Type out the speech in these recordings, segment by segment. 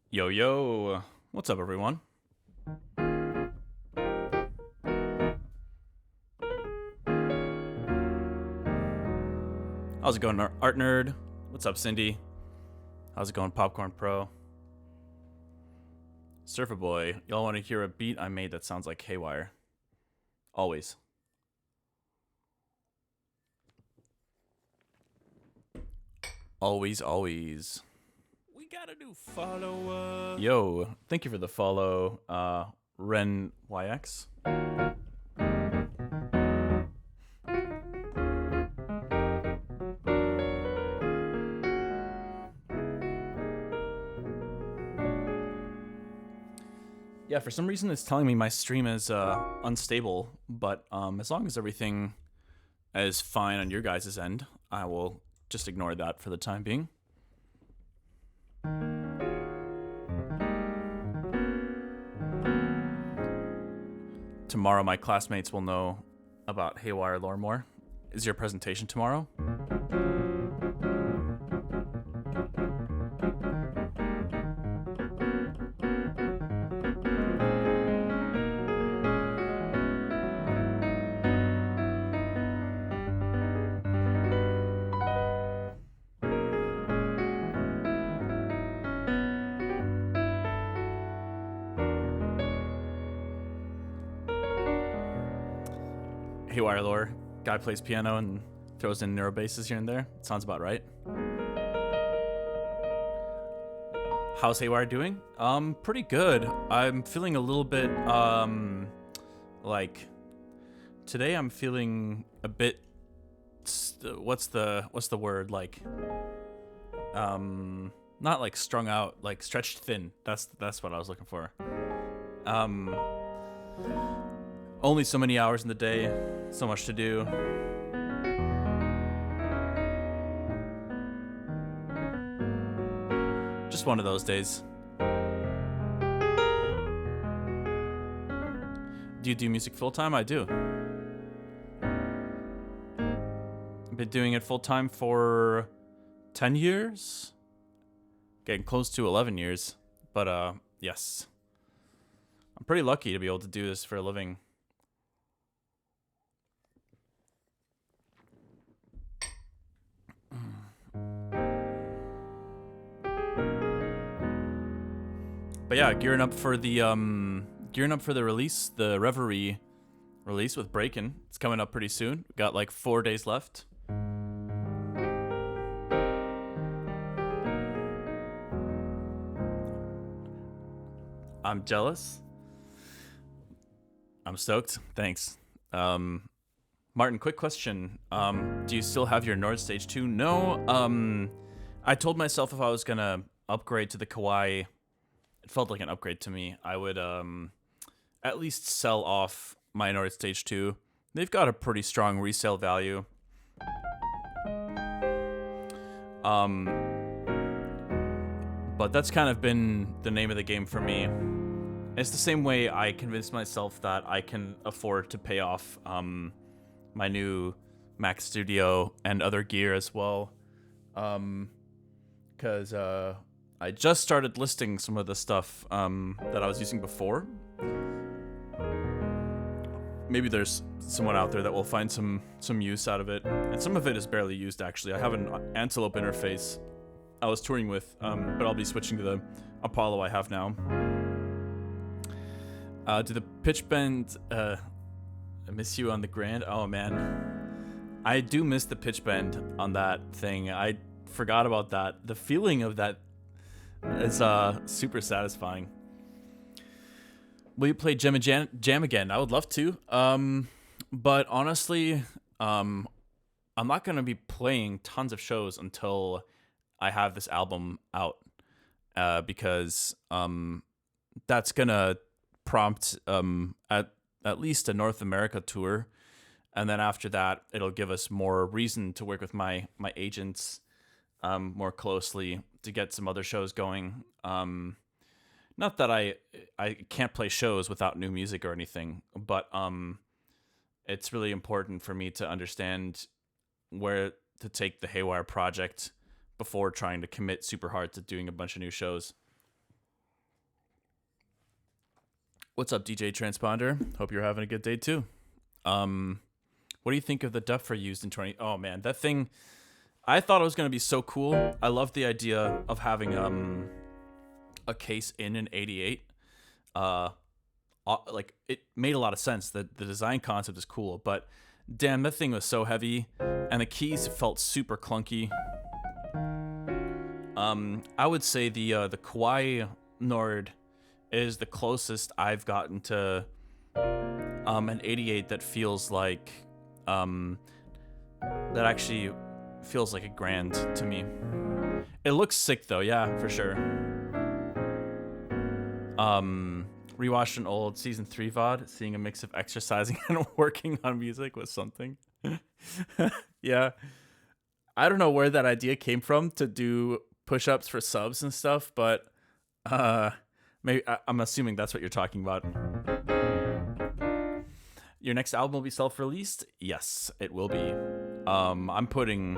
Yo, yo. What's up, everyone? How's it going, Art Nerd? What's up, Cindy? How's it going, Popcorn Pro? Surfer Boy, y'all want to hear a beat I made that sounds like Haywyre? Always. Always, always. We gotta do follow up. Yo, thank you for the follow, Ren YX. Yeah, for some reason it's telling me my stream is unstable, but as long as everything is fine on your guys' end, I will just ignore that for the time being. Tomorrow my classmates will know about Haywyre lore more. Is your presentation tomorrow? Haywyre lore. Guy plays piano and throws in neuro basses here and there. Sounds about right. How's Haywyre doing? Pretty good. I'm feeling a little bit, like, today I'm feeling a bit, what's the word, like, not like strung out, like stretched thin. That's what I was looking for. Only so many hours in the day, so much to do. Just one of those days. Do you do music full time? I do. I've been doing it full time for 10 years? Getting close to 11 years. But, yes. I'm pretty lucky to be able to do this for a living. But yeah, gearing up for the release, the Reverie release with Breakin'. It's coming up pretty soon. We got like 4 days left. I'm jealous. I'm stoked. Thanks. Martin, quick question. Do you still have your Nord Stage 2? No. I told myself if I was gonna upgrade to the Kawaii, it felt like an upgrade to me, I would at least sell off my Nord Stage 2. They've got a pretty strong resale value. But that's kind of been the name of the game for me. It's the same way I convinced myself that I can afford to pay off my new Mac Studio and other gear as well. Because I just started listing some of the stuff that I was using before. Maybe there's someone out there that will find some use out of it. And some of it is barely used, actually. I have an Antelope interface I was touring with, but I'll be switching to the Apollo I have now. Do the pitch bend miss you on the Grand? Oh, man. I do miss the pitch bend on that thing. I forgot about that. The feeling of that is super satisfying. Will you play Jam again? I would love to. But honestly, I'm not going to be playing tons of shows until I have this album out. Because that's going to prompt at least a North America tour. And then after that, it'll give us more reason to work with my agents more closely to get some other shows going. Not that I can't play shows without new music or anything, but it's really important for me to understand where to take the Haywyre project before trying to commit super hard to doing a bunch of new shows. What's up, DJ Transponder? Hope you're having a good day too. What do you think of the Duffer used in 20? Oh man, that thing, I thought it was going to be so cool. I love the idea of having a case in an 88. Like, it made a lot of sense. The design concept is cool, but damn, that thing was so heavy, and the keys felt super clunky. I would say the Kawaii Nord is the closest I've gotten to an 88 that feels like that actually feels like a Grand to me. It looks sick though, yeah, for sure. Rewatched an old season 3 VOD, seeing a mix of exercising and working on music was something. Yeah. I don't know where that idea came from to do push-ups for subs and stuff, but maybe I'm assuming that's what you're talking about. Your next album will be self-released? Yes, it will be. I'm putting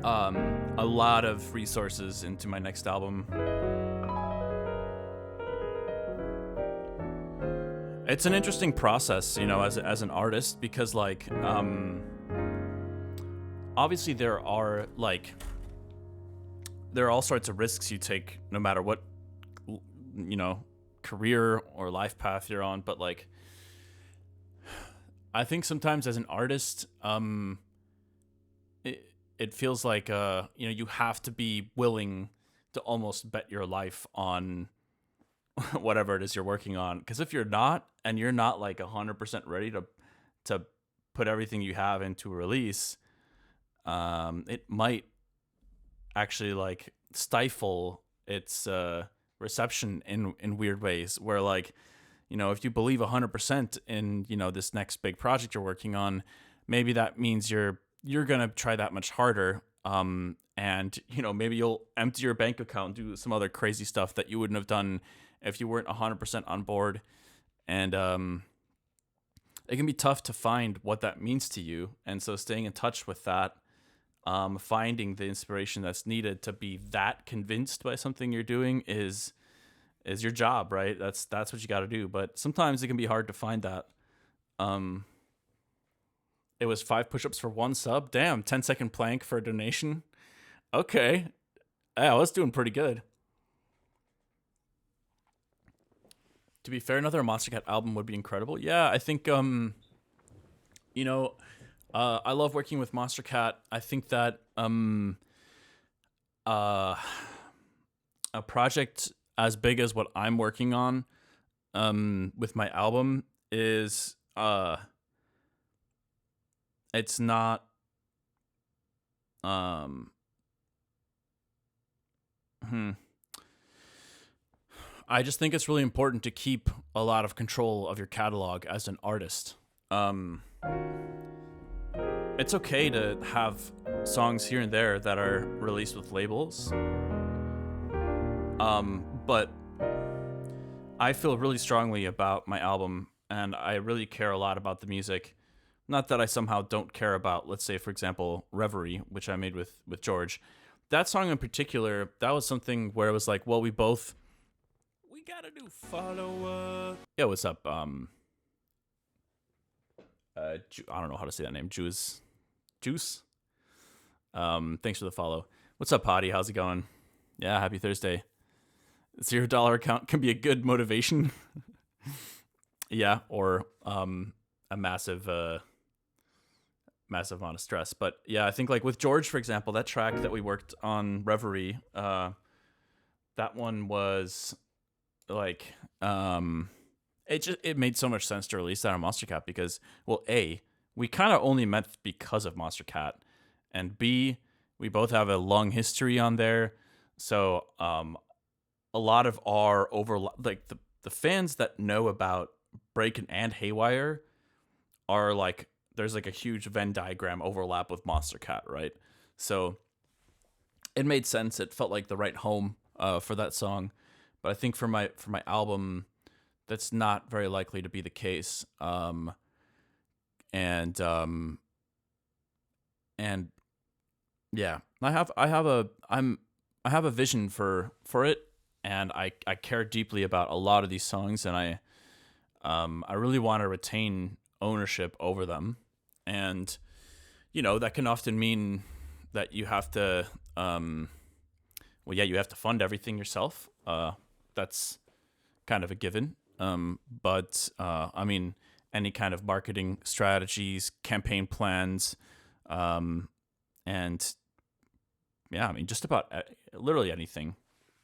a lot of resources into my next album. It's an interesting process, you know, as an artist, because like obviously there are all sorts of risks you take no matter what, you know, career or life path you're on, but like I think sometimes as an artist it feels like you know, you have to be willing to almost bet your life on whatever it is you're working on. Because if you're not, and you're not like 100% ready to put everything you have into a release, it might actually like stifle its reception in weird ways. Where like, if you believe 100% in this next big project you're working on, maybe that means you're gonna try that much harder. And maybe you'll empty your bank account and do some other crazy stuff that you wouldn't have done if you weren't 100% on board. And it can be tough to find what that means to you. And so staying in touch with that, finding the inspiration that's needed to be that convinced by something you're doing is your job, right? That's what you got to do. But sometimes it can be hard to find that. It was 5 push-ups for 1 sub. Damn, 10-second plank for a donation. Okay. Yeah, I was doing pretty good. To be fair, another Monster Cat album would be incredible. Yeah, I think, I love working with Monster Cat. I think that a project as big as what I'm working on with my album is it's not I just think it's really important to keep a lot of control of your catalog as an artist. It's okay to have songs here and there that are released with labels. But I feel really strongly about my album, and I really care a lot about the music. Not that I somehow don't care about, let's say, for example, Reverie, which I made with George. That song in particular, that was something where it was like, well, we gotta do follow-up. Yeah, what's up? I don't know how to say that name. Juice. Thanks for the follow. What's up, Potty? How's it going? Yeah, happy Thursday. $0 account can be a good motivation. Yeah, or a massive amount of stress. But yeah, I think like with George, for example, that track that we worked on, Reverie, that one was like it made so much sense to release that on Monster Cat because, well, A, we kind of only met because of Monster Cat, and B, we both have a long history on there. So a lot of our like the fans that know about Breakin' and Haywyre are like, there's like a huge Venn diagram overlap with Monster Cat, right? So it made sense. It felt like the right home for that song. But I think for my album, that's not very likely to be the case. And yeah, I have a vision for it, and I care deeply about a lot of these songs, and I really want to retain ownership over them. And that can often mean that you have to you have to fund everything yourself. That's kind of a given. But I mean, any kind of marketing strategies, campaign plans, and yeah, I mean, just about literally anything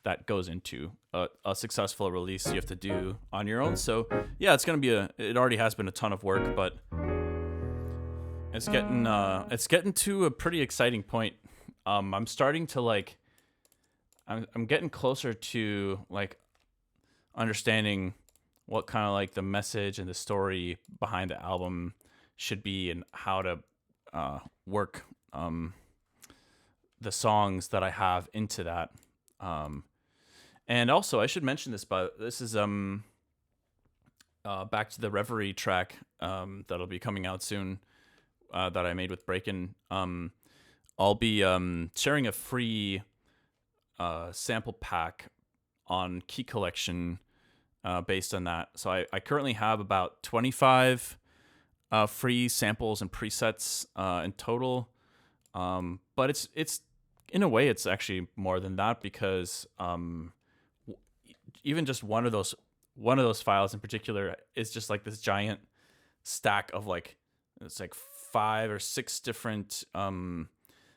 that goes into a successful release you have to do on your own. So yeah, it's gonna be it already has been a ton of work, but it's getting to a pretty exciting point. I'm starting to like, I'm getting closer to like understanding what kind of like the message and the story behind the album should be, and how to work the songs that I have into that. And also I should mention this, but this is back to the Reverie track that'll be coming out soon, that I made with Breakin'. I'll be sharing a free sample pack on Key Collection based on that. So I currently have about 25 free samples and presets in total. But it's in a way it's actually more than that, because even just one of those files in particular is just like this giant stack of like, it's like 5 or 6 different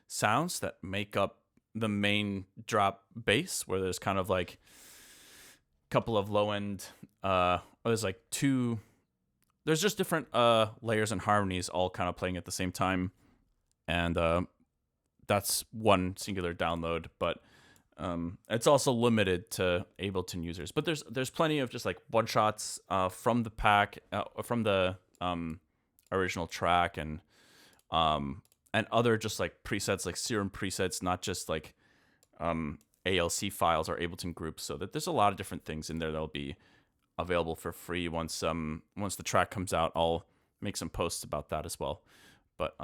sounds that make up the main drop bass, where there's kind of like a couple of low end. There's like two. There's just different layers and harmonies all kind of playing at the same time, and that's one singular download. But it's also limited to Ableton users. But there's plenty of just like one shots from the pack, from the original track, and other just like presets, like Serum presets, not just like ALC files or Ableton groups. So that there's a lot of different things in there that'll be available for free once the track comes out. I'll make some posts about that as well. But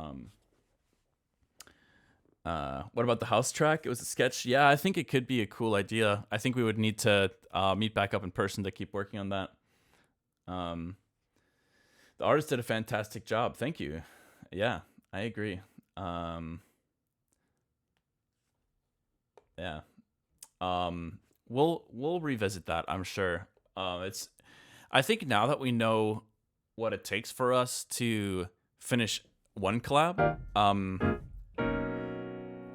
what about the house track? It was a sketch. Yeah, I think it could be a cool idea. I think we would need to meet back up in person to keep working on that. The artist did a fantastic job. Thank you. Yeah, I agree. Yeah. We'll revisit that, I'm sure. I think now that we know what it takes for us to finish one collab,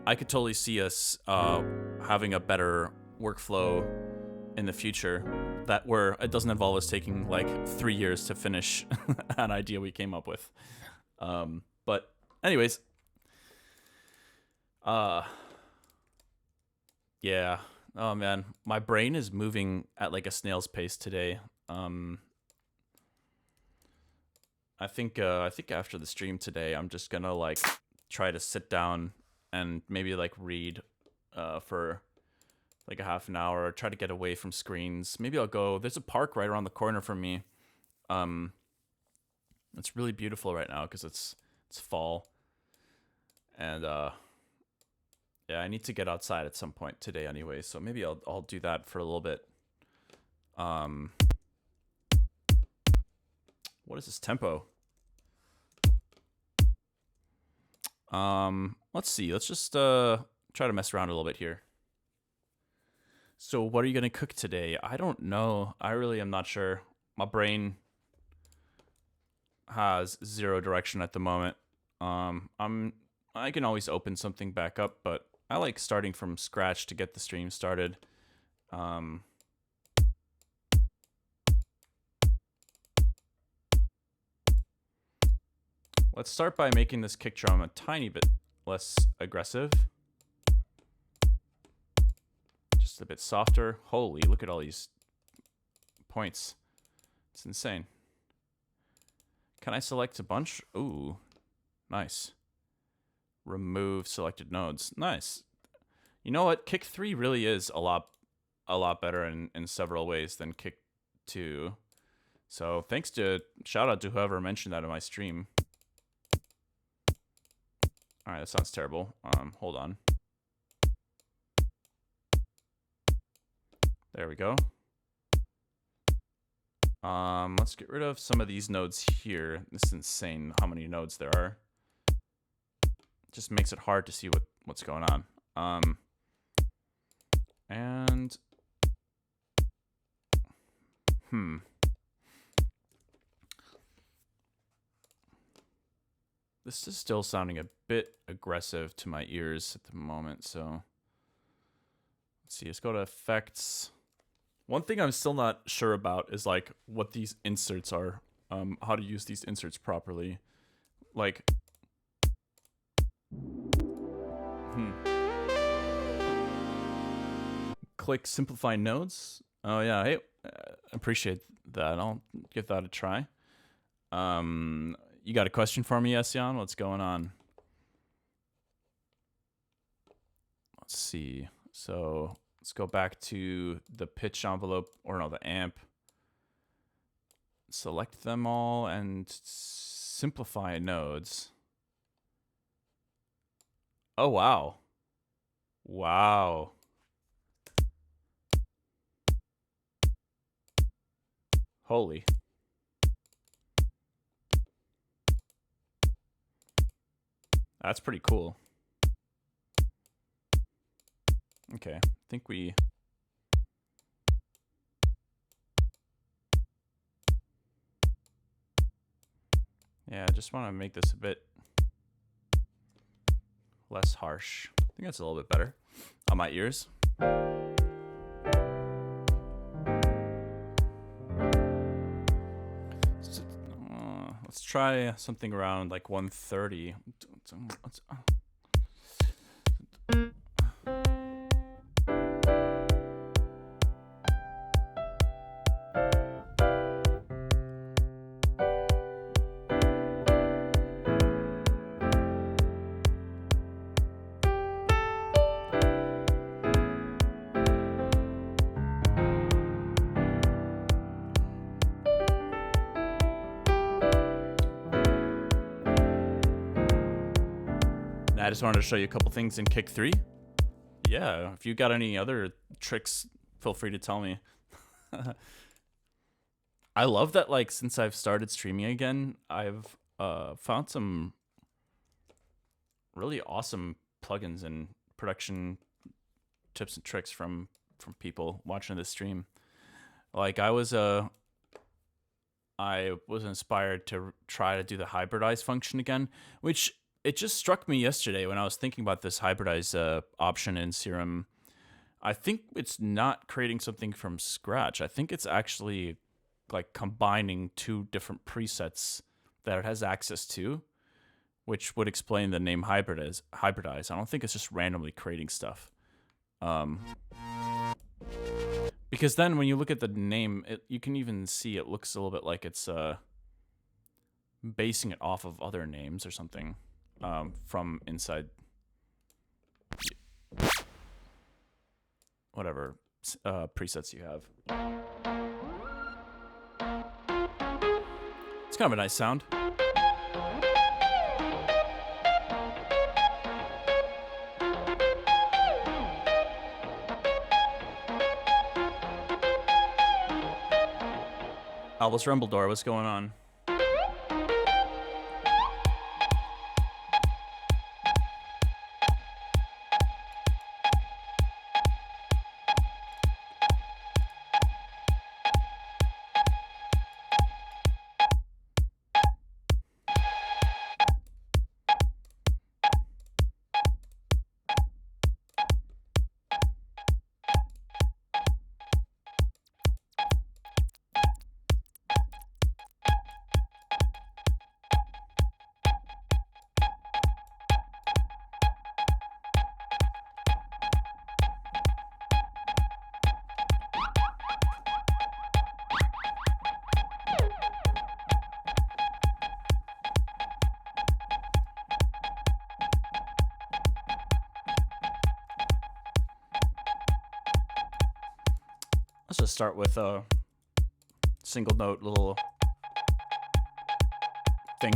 I could totally see us having a better workflow in the future that where it doesn't involve us taking like 3 years to finish an idea we came up with. But anyways, yeah. Oh man, my brain is moving at like a snail's pace today. I think after the stream today, I'm just gonna like try to sit down and maybe like read for like a half an hour, or try to get away from screens. Maybe I'll go. There's a park right around the corner from me. It's really beautiful right now because it's fall, and yeah, I need to get outside at some point today anyway. So maybe I'll do that for a little bit. What is this tempo? Let's see. Let's just try to mess around a little bit here. So what are you going to cook today? I don't know. I really am not sure. My brain has zero direction at the moment. I can always open something back up, but I like starting from scratch to get the stream started. Let's start by making this kick drum a tiny bit less aggressive. Just a bit softer. Holy, look at all these points. It's insane. Can I select a bunch? Ooh, nice. Remove selected nodes. Nice. You know what? Kick 3 really is a lot better in several ways than Kick 2. So shout out to whoever mentioned that in my stream. All right, that sounds terrible. Hold on. There we go. Let's get rid of some of these nodes here. This is insane how many nodes there are. It just makes it hard to see what's going on. And this is still sounding a bit aggressive to my ears at the moment, so let's see. Let's go to effects. One thing I'm still not sure about is like what these inserts are, how to use these inserts properly. Like, click simplify nodes. Oh yeah, hey, appreciate that. I'll give that a try. You got a question for me, Esyan? What's going on? Let's see. So let's go back to the pitch envelope, or no, the amp. Select them all and simplify nodes. Oh, wow. Wow. Holy. That's pretty cool. Okay, I think we... Yeah, I just want to make this a bit less harsh. I think that's a little bit better. on my ears. Let's try something around like 130. I just wanted to show you a couple things in Kick 3. Yeah, if you got any other tricks, feel free to tell me. I love that, like, since I've started streaming again, I've found some really awesome plugins and production tips and tricks from people watching this stream. Like, I was inspired to try to do the hybridize function again, which it just struck me yesterday when I was thinking about this hybridize option in Serum. I think it's not creating something from scratch. I think it's actually like combining two different presets that it has access to, which would explain the name hybridize. I don't think it's just randomly creating stuff. Because then when you look at the name, you can even see it looks a little bit like it's basing it off of other names or something. From inside whatever presets you have. It's kind of a nice sound. Albus Rumbledore, what's going on? Let's just start with a single note little thing.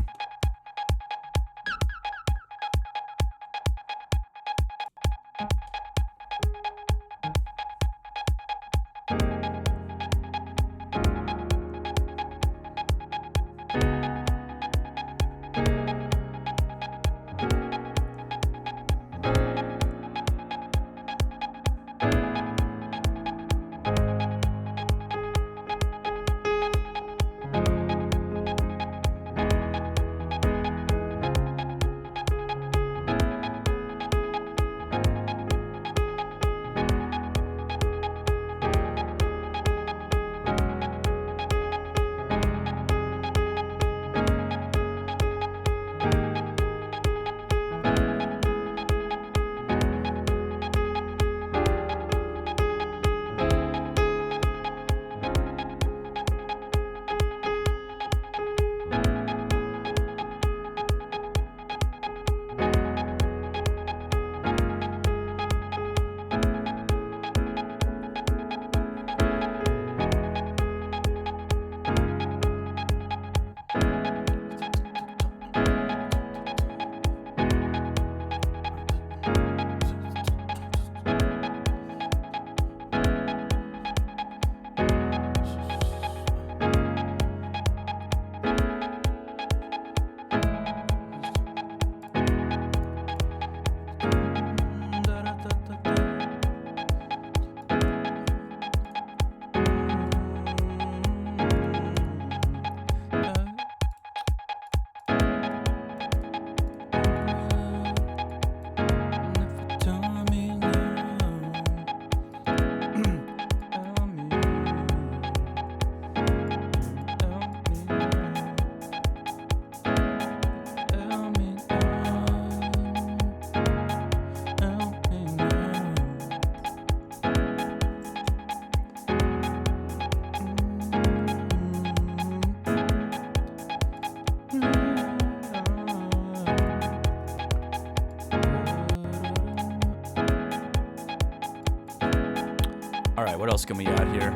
else can we add here?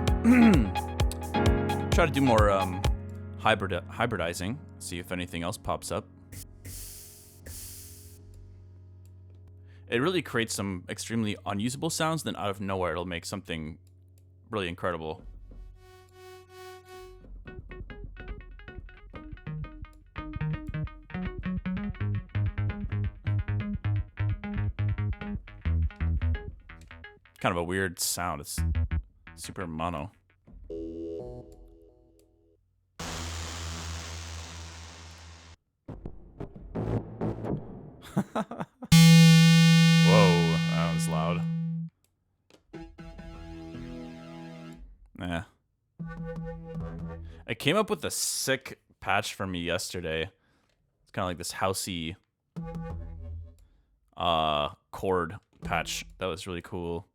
Try to do more hybridizing. See if anything else pops up. It really creates some extremely unusable sounds, then out of nowhere it'll make something really incredible. Kind of a weird sound. It's super mono. Whoa, that was loud. Nah. I came up with a sick patch for me yesterday. It's kind of like this housey chord patch. That was really cool.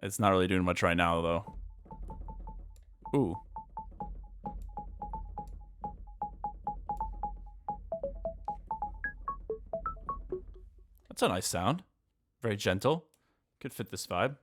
It's not really doing much right now, though. Ooh. That's a nice sound. Very gentle. Could fit this vibe.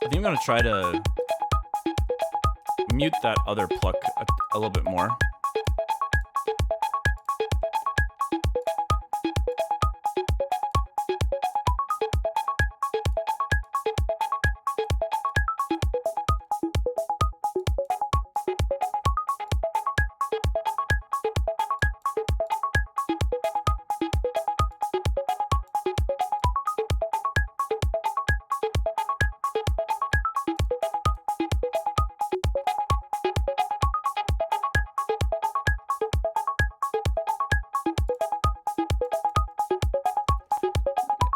I think I'm gonna try to mute that other pluck a little bit more.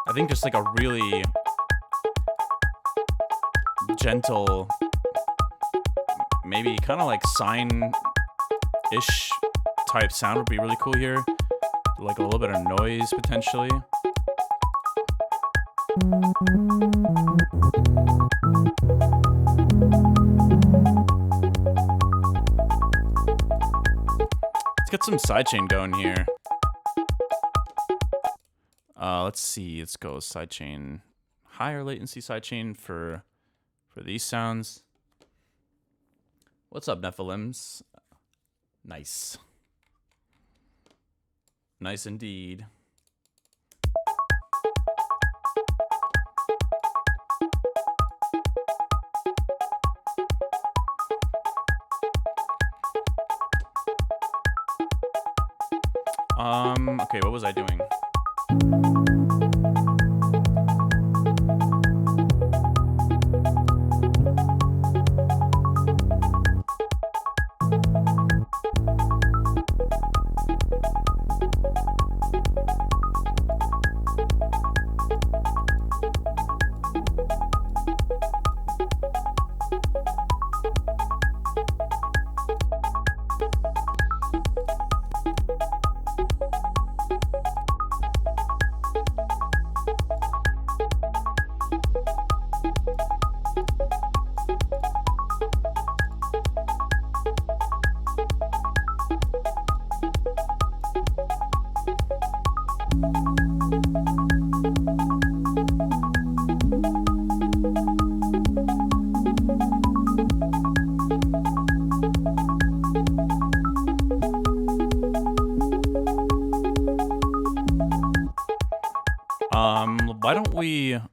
I think just like a really gentle, maybe kind of like sine-ish type sound would be really cool here. Like a little bit of noise potentially. Let's get some sidechain going here. Let's see. Let's go sidechain, higher latency sidechain for these sounds. What's up, Nephilims? Nice, nice indeed. Okay, what was I doing?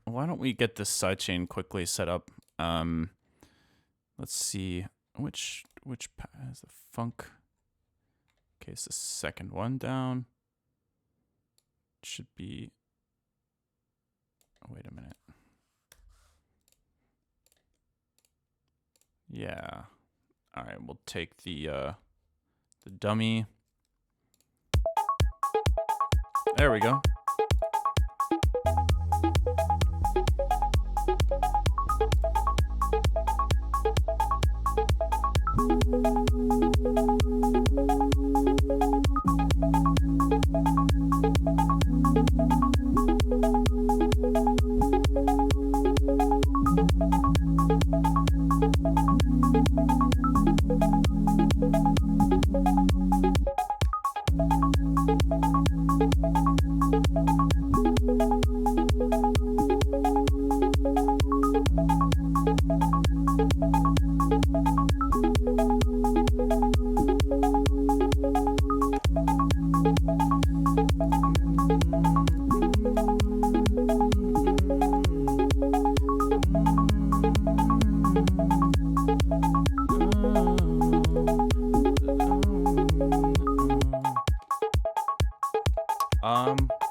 don't we get this sidechain quickly set up? Let's see which has the funk. Okay, it's the second one down. It should be. Oh, wait a minute. Yeah. All right, we'll take the dummy. There we go.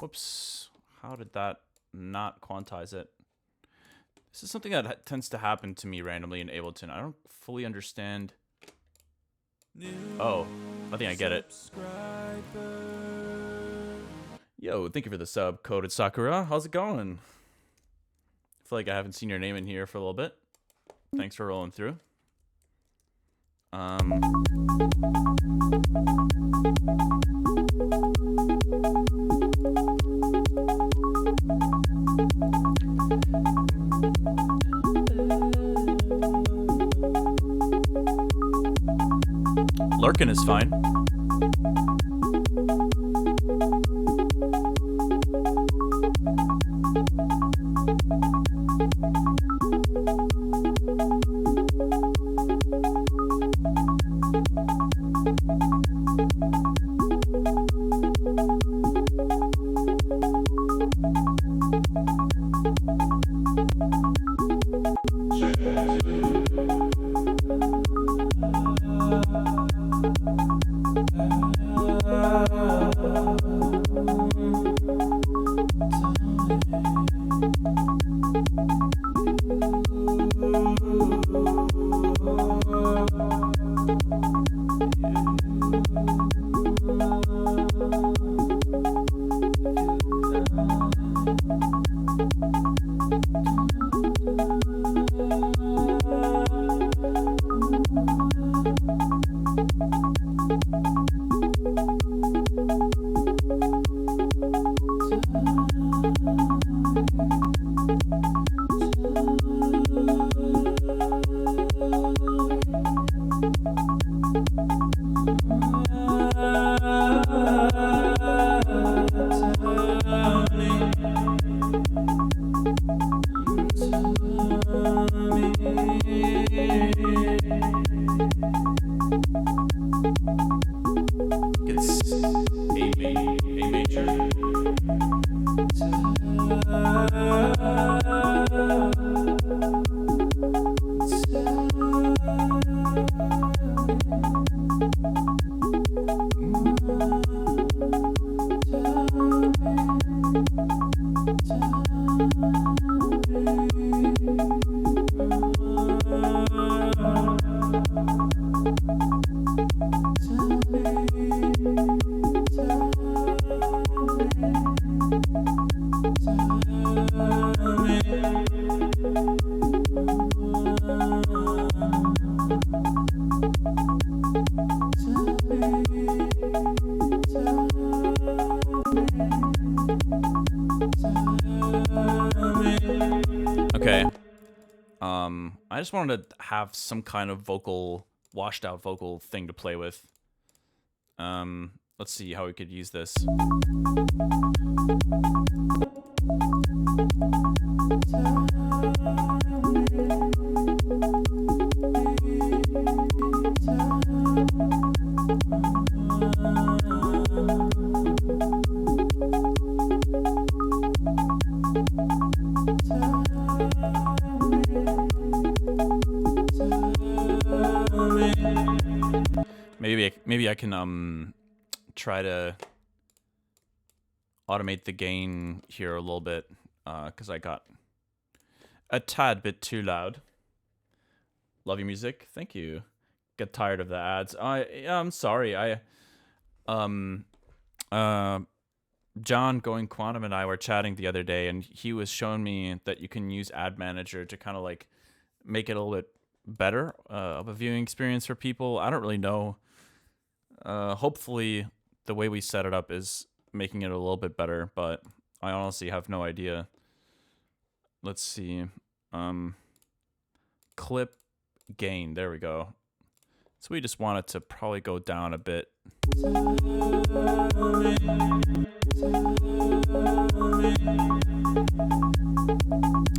Whoops. How did that not quantize it? This is something that tends to happen to me randomly in Ableton. I don't fully understand. Oh, I think I get it. Yo, thank you for the sub, Coded Sakura. How's it going? I feel like I haven't seen your name in here for a little bit. Thanks for rolling through. Lurkin is fine. Okay. I just wanted to have some kind of washed out vocal thing to play with. Let's see how we could use this. maybe I can try to automate the gain here a little bit, because I got a tad bit too loud. Love your music, thank you. Get tired of the ads. I'm sorry. John Going Quantum and I were chatting the other day, and he was showing me that you can use Ad Manager to kind of like make it a little bit better of a viewing experience for people. I don't really know. Hopefully the way we set it up is making it a little bit better, but I honestly have no idea. Let's see. Clip gain. There we go. So we just want it to probably go down a bit.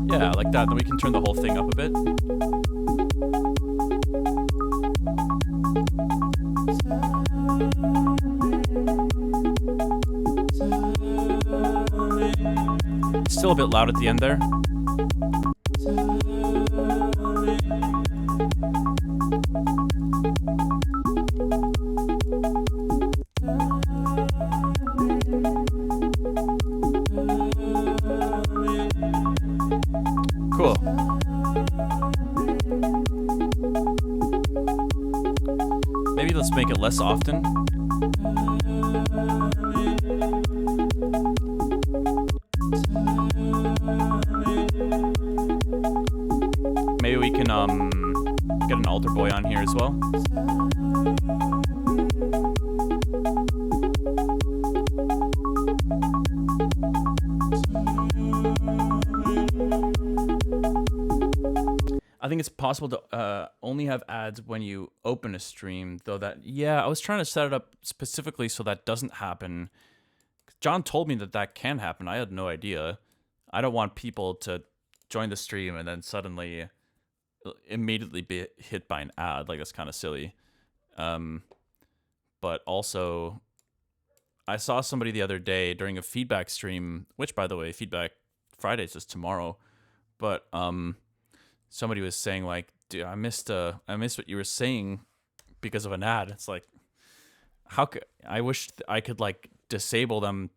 Yeah, like that. Then we can turn the whole thing up a bit. Still a bit loud at the end there. Cool. Maybe let's make it less often. Maybe we can get an altar boy on here as well. I think it's possible to only have ads when you open a stream, though I was trying to set it up specifically so that doesn't happen. John told me that can happen. I had no idea. I don't want people to join the stream and then suddenly immediately be hit by an ad. Like, that's kind of silly. But also, I saw somebody the other day during a feedback stream, which, by the way, Feedback Fridays is tomorrow. But somebody was saying, like, dude, I missed what you were saying because of an ad. It's like, I wish I could like disable them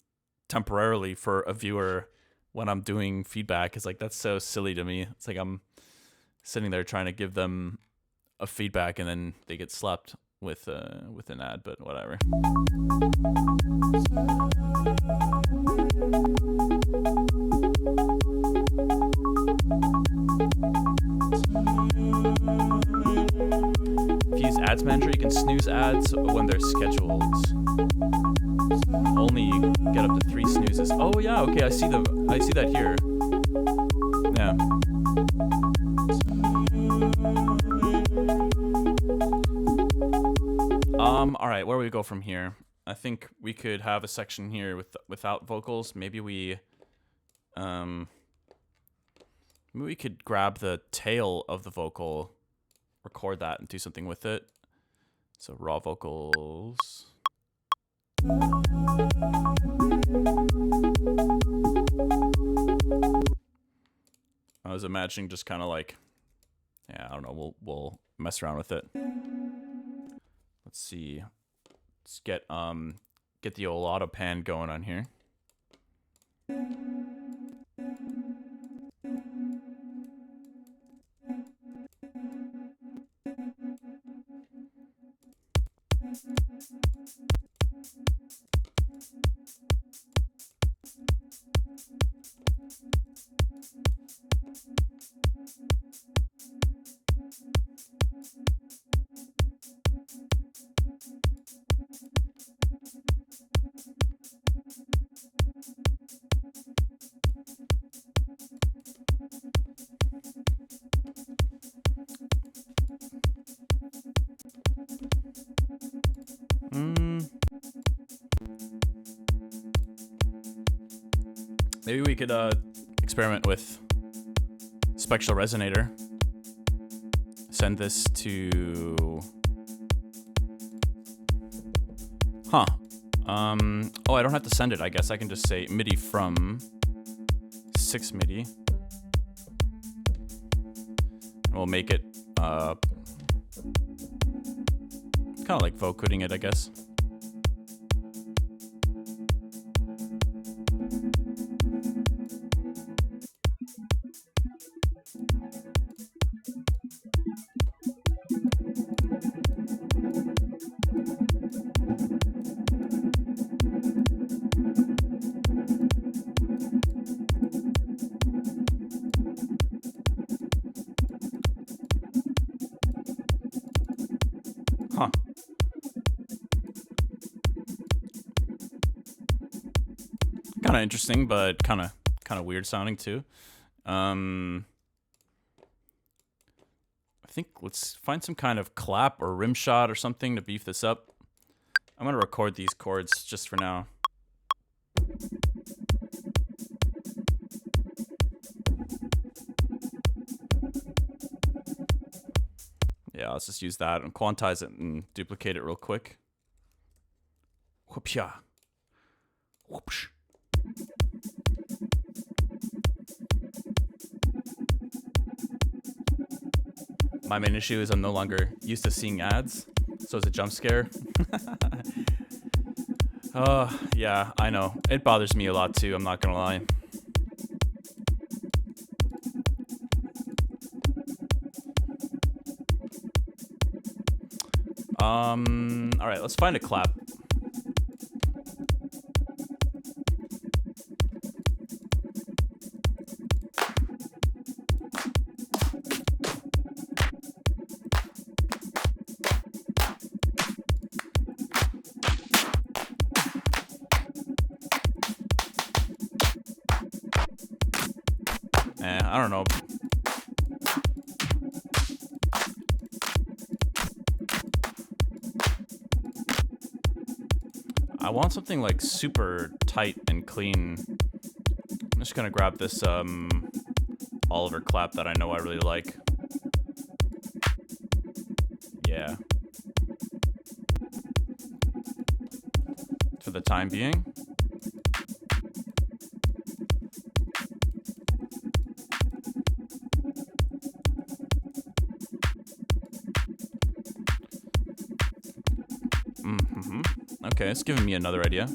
temporarily for a viewer when I'm doing feedback. It's like, that's so silly to me. It's like I'm sitting there trying to give them a feedback and then they get slapped with an ad, but whatever. If you use Ads Manager, you can snooze ads when they're scheduled. Only get up to 3 snoozes. Oh yeah, okay, I see that here. Yeah. All right, where do we go from here? I think we could have a section here without vocals. Maybe we could grab the tail of the vocal, record that, and do something with it. So raw vocals. I was imagining just kind of like, yeah, I don't know. We'll mess around with it. Let's see. Let's get the old auto pan going on here. Maybe we could experiment with Spectral Resonator. Send this to... Huh. Oh, I don't have to send it, I guess. I can just say MIDI from 6 MIDI. And we'll make it kind kind of like vocoding it, I guess. Huh. Kind of interesting, but kind of weird sounding too. I think let's find some kind of clap or rim shot or something to beef this up. I'm gonna record these chords just for now. Yeah, let's just use that and quantize it and duplicate it real quick. Whoopsha. Whoopsh. My main issue is I'm no longer used to seeing ads, so it's a jump scare. Yeah, I know. It bothers me a lot too, I'm not gonna lie. Alright, let's find a clap. I don't know. I want something like super tight and clean. I'm just gonna grab this Oliver clap that I know I really like. Yeah. For the time being. Okay, it's giving me another idea.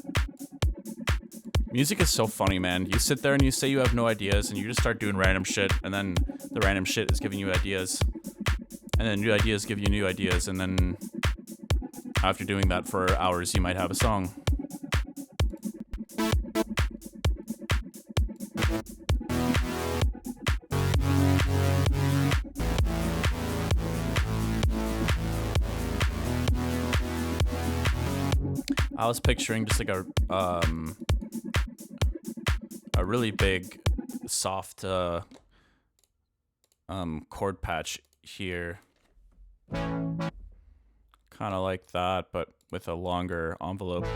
Music is so funny, man. You sit there and you say you have no ideas, and you just start doing random shit, and then the random shit is giving you ideas. And then new ideas give you new ideas, and then after doing that for hours, you might have a song. I was picturing just like a really big, soft chord patch here, kind of like that, but with a longer envelope.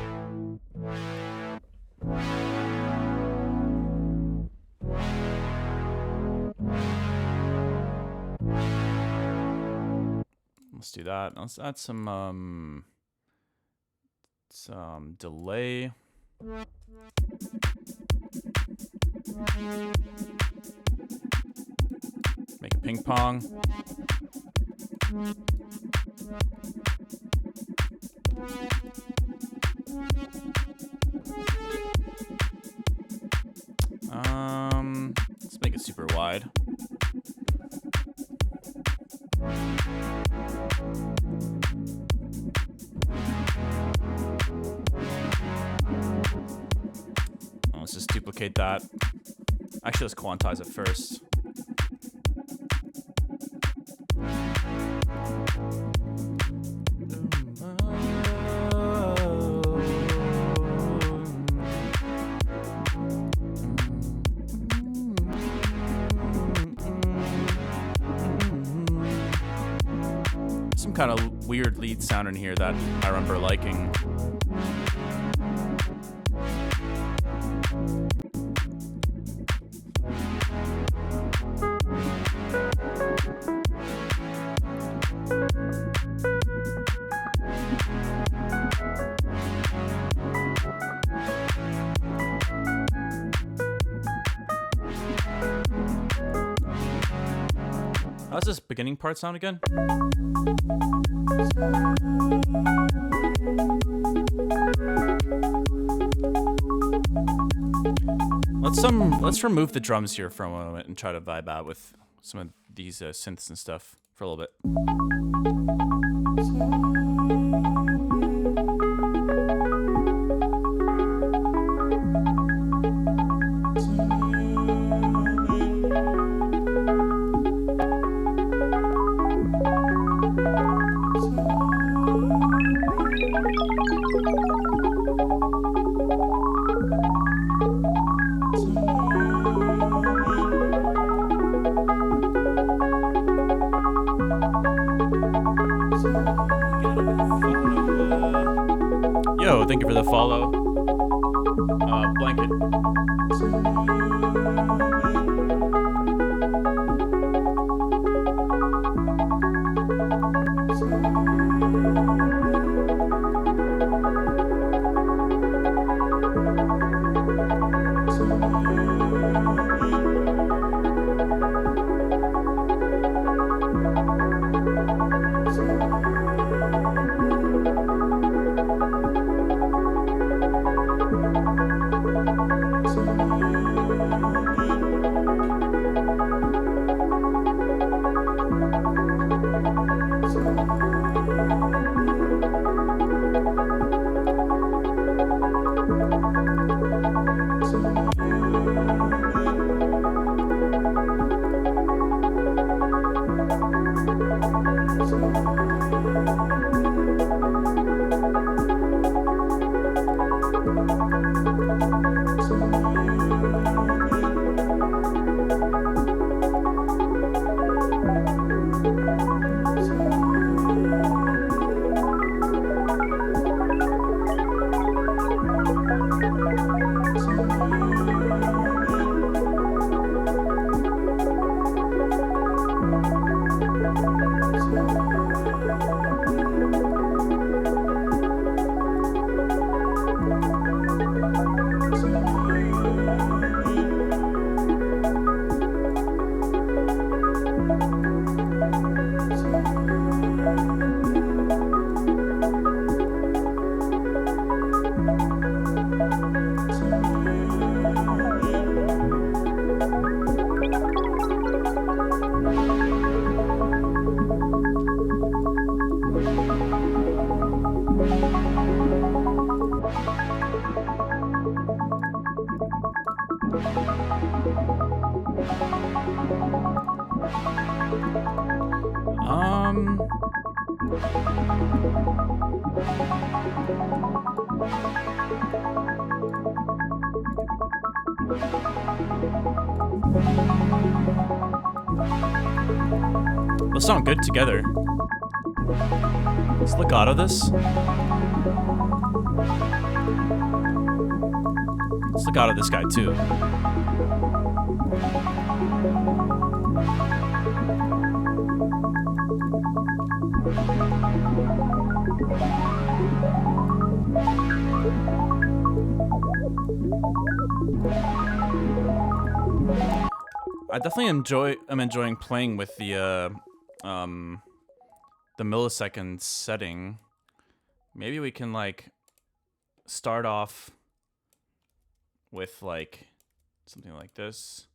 Let's do that. Let's add some delay. Make a ping pong. Let's make it super wide. Let's just duplicate that. Actually, let's quantize it first. Some kind of weird lead sound in here that I remember liking. How's this beginning part sound again? Let's remove the drums here for a moment and try to vibe out with some of these synths and stuff for a little bit. Yo, thank you for the follow. Blanket. Those sound good together. Let's look out of this. Let's look out of this guy too. I definitely I'm enjoying playing with the millisecond setting. Maybe we can like start off with like something like this.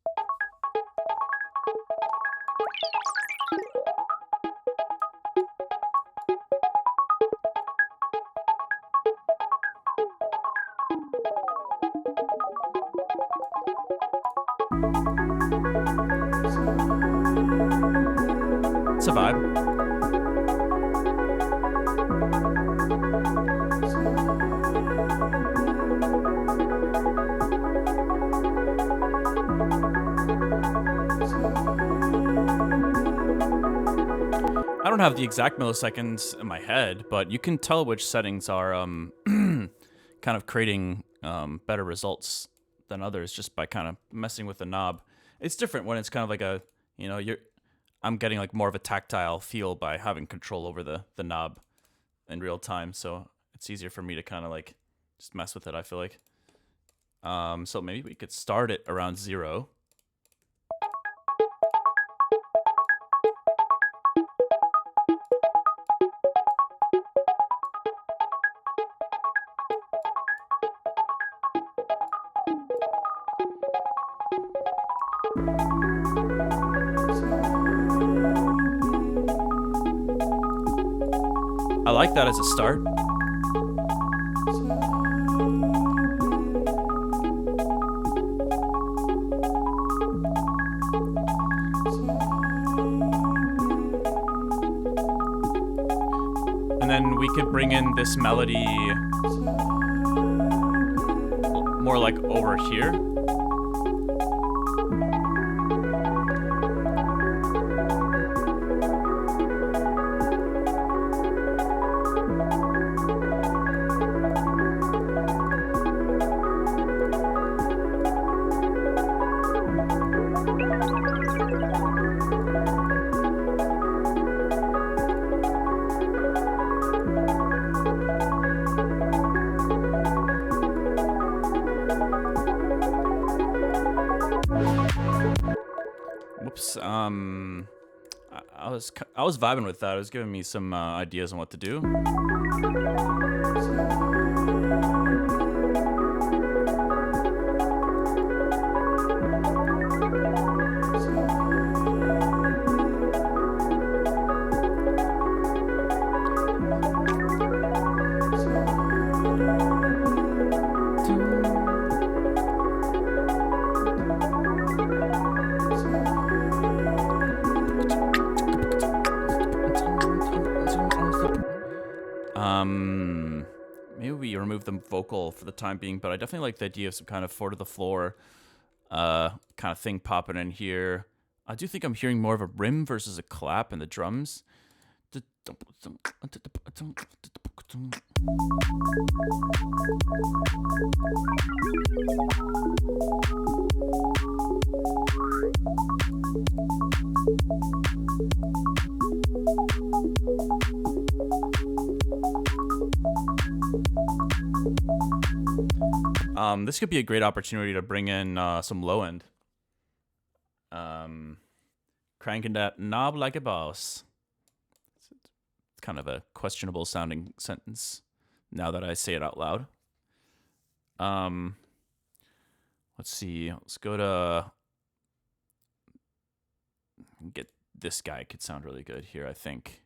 It's a vibe. I don't have the exact milliseconds in my head, but you can tell which settings are kind of creating better results than others just by kind of messing with the knob. It's different when it's kind of like a, you know, I'm getting like more of a tactile feel by having control over the knob in real time, so it's easier for me to kind of like just mess with it, I feel like. So maybe we could start it around 0. I like that as a start. And then we could bring in this melody more like over here. Whoops. I was vibing with that. It was giving me some ideas on what to do. Maybe we remove the vocal for the time being, but I definitely like the idea of some kind of 4 to the floor kind of thing popping in here. I do think I'm hearing more of a rim versus a clap in the drums. This could be a great opportunity to bring in some low end. Cranking that knob like a boss. It's kind of a questionable sounding sentence now that I say it out loud. Let's see. Let's go to get this guy. Could sound really good here, I think.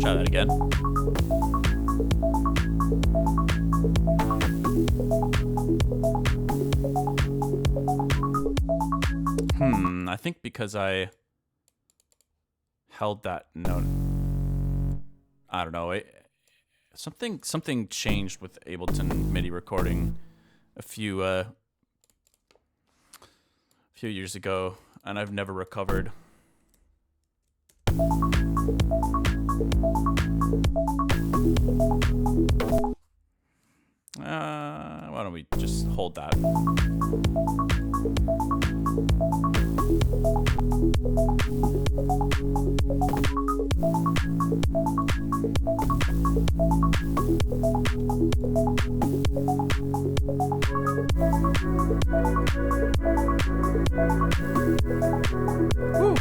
Try that again. I think because I held that note, I don't know. Something changed with Ableton MIDI recording a few years ago, and I've never recovered. Why don't we just hold that? Woo.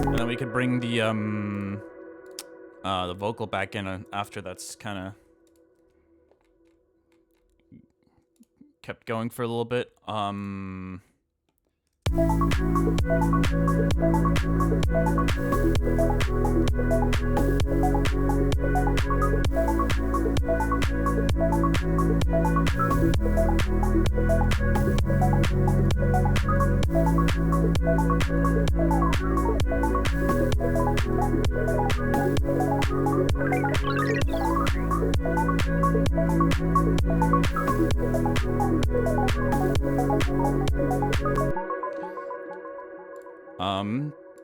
And then we could bring the vocal back in after that's kind of kept going for a little bit.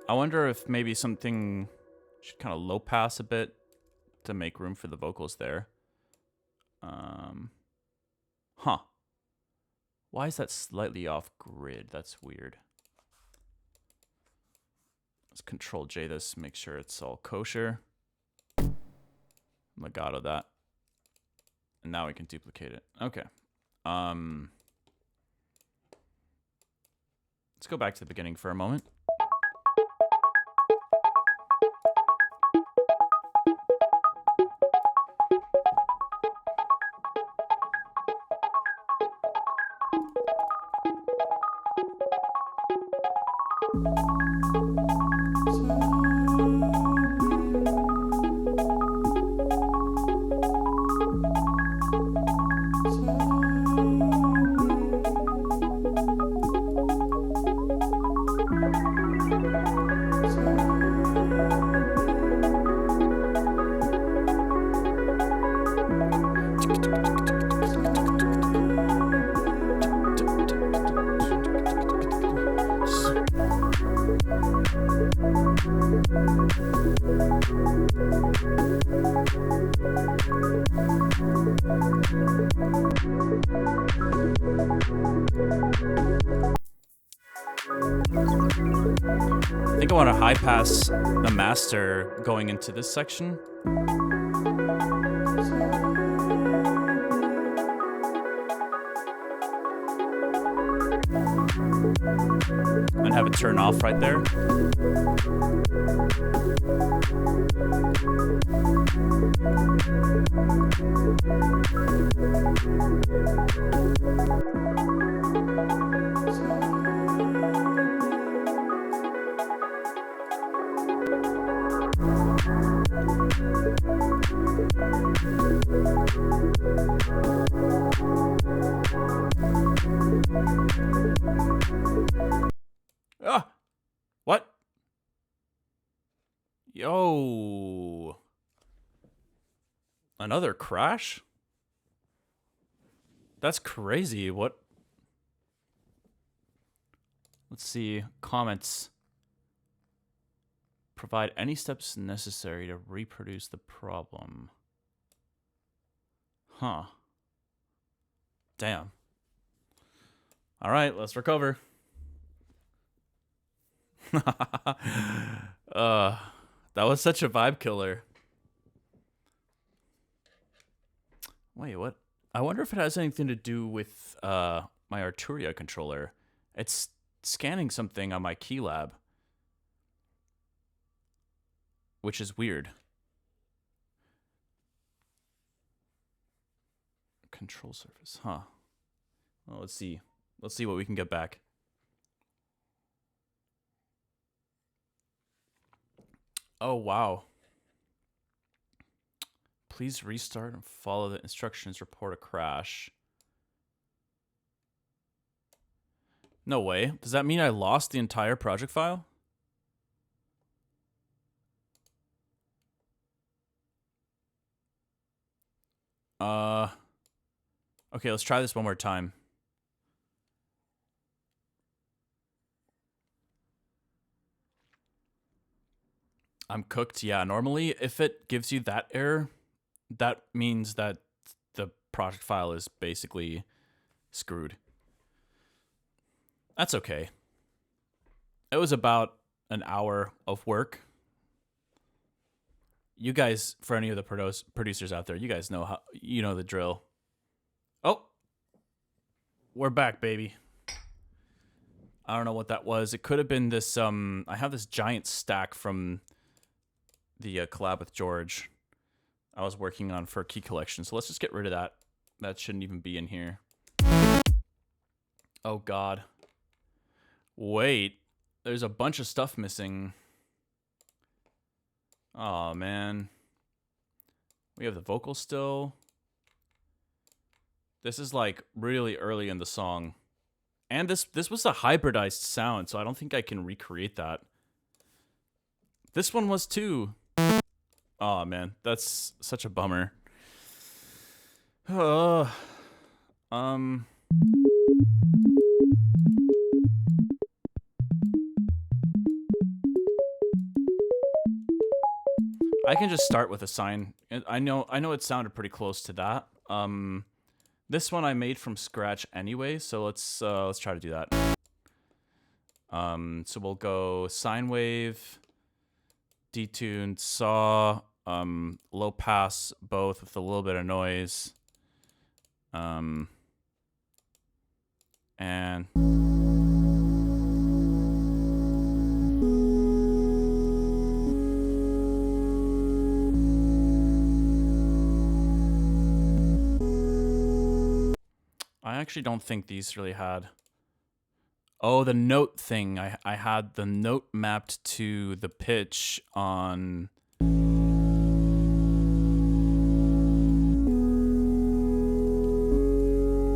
I wonder if maybe something should kind of low pass a bit to make room for the vocals there. Huh. Why is that slightly off grid? That's weird. Let's Control J this, make sure it's all kosher. Legato that. And now we can duplicate it. Okay. Let's go back to the beginning for a moment. I think I want to high pass a master going into this section. And have it turn off right there. Ah! What? Yo. Another crash? That's crazy. What? Let's see. Comments. Provide any steps necessary to reproduce the problem. Huh. Damn. All right, let's recover. That was such a vibe killer. Wait, what? I wonder if it has anything to do with my Arturia controller. It's scanning something on my keylab, which is weird. Control surface, huh? Well, let's see. Let's see what we can get back. Oh, wow. Please restart and follow the instructions. Report a crash. No way. Does that mean I lost the entire project file? Okay, let's try this one more time. I'm cooked. Yeah, normally if it gives you that error, that means that the project file is basically screwed. That's okay. It was about an hour of work. You guys, for any of the producers out there, you guys know how, you know the drill. Oh, we're back, baby. I don't know what that was. It could have been this, I have this giant stack from the collab with George I was working on for key collection. So let's just get rid of that. That shouldn't even be in here. Oh, God. Wait. There's a bunch of stuff missing. Oh, man. We have the vocal still. This is like really early in the song. And this was a hybridized sound, so I don't think I can recreate that. This one was too. Oh, man. That's such a bummer. I can just start with a sine. I know it sounded pretty close to that. This one I made from scratch anyway, so let's try to do that. So we'll go sine wave, detuned, saw, low pass, both with a little bit of noise. And I actually don't think these really had. Oh, the note thing. I had the note mapped to the pitch on.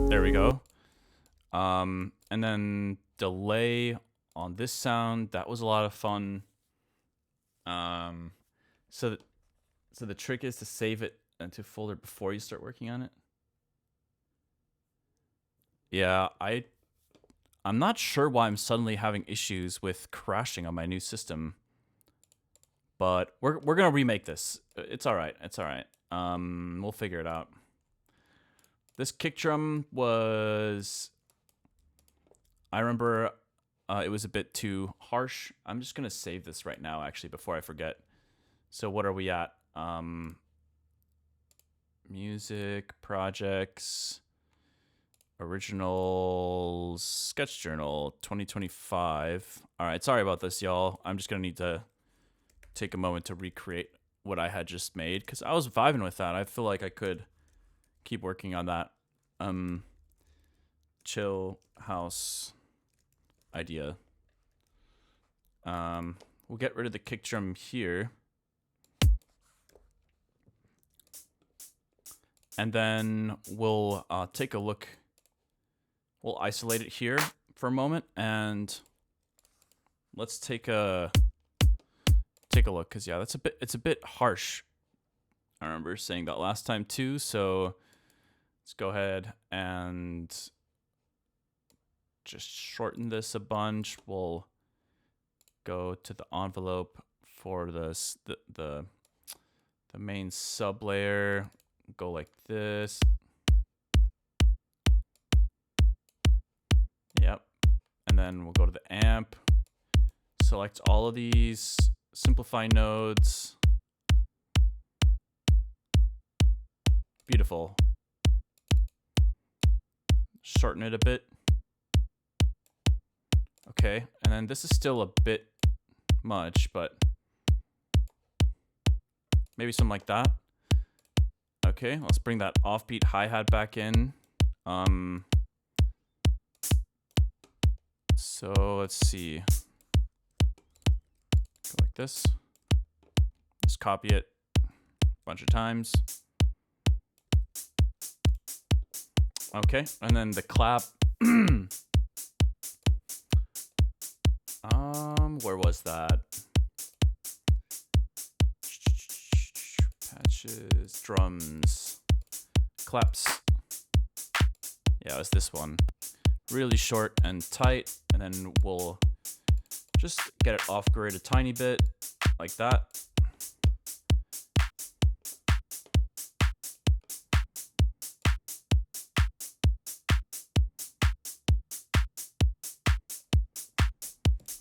There we go. And then delay on this sound. That was a lot of fun. So the trick is to save it into a folder before you start working on it. Yeah, I'm not sure why I'm suddenly having issues with crashing on my new system. But we're gonna remake this. It's all right. It's all right. We'll figure it out. This kick drum was, I remember it was a bit too harsh. I'm just gonna save this right now, actually, before I forget. So what are we at? Music, projects, originals, sketch journal, 2025. All right, sorry about this, y'all. I'm just gonna need to take a moment to recreate what I had just made, because I was vibing with that. I feel like I could keep working on that chill house idea. We'll get rid of the kick drum here. And then we'll take a look. We'll isolate it here for a moment, and let's take a look, because yeah, it's a bit harsh. I remember saying that last time too, so let's go ahead and just shorten this a bunch. We'll go to the envelope for the main sub layer. Go like this. Yep. And then we'll go to the amp. Select all of these. Simplify nodes. Beautiful. Shorten it a bit. Okay, and then this is still a bit much, but maybe something like that. Okay, let's bring that offbeat hi-hat back in. So let's see. Go like this. Just copy it a bunch of times. Okay, and then the clap. Where was that? Patches, drums, claps. Yeah, it was this one. Really short and tight, and then we'll just get it off grid a tiny bit, like that.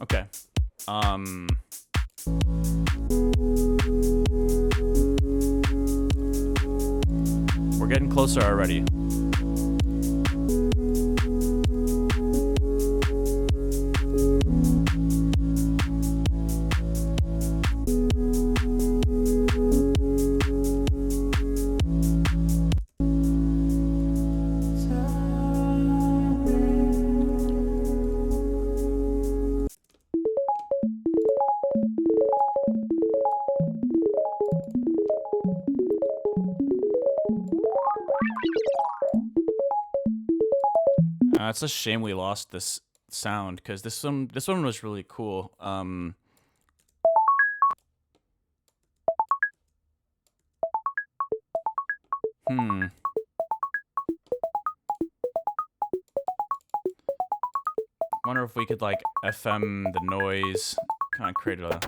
Okay. We're getting closer already. It's a shame we lost this sound, because this one was really cool. Wonder if we could like FM the noise, kind of create a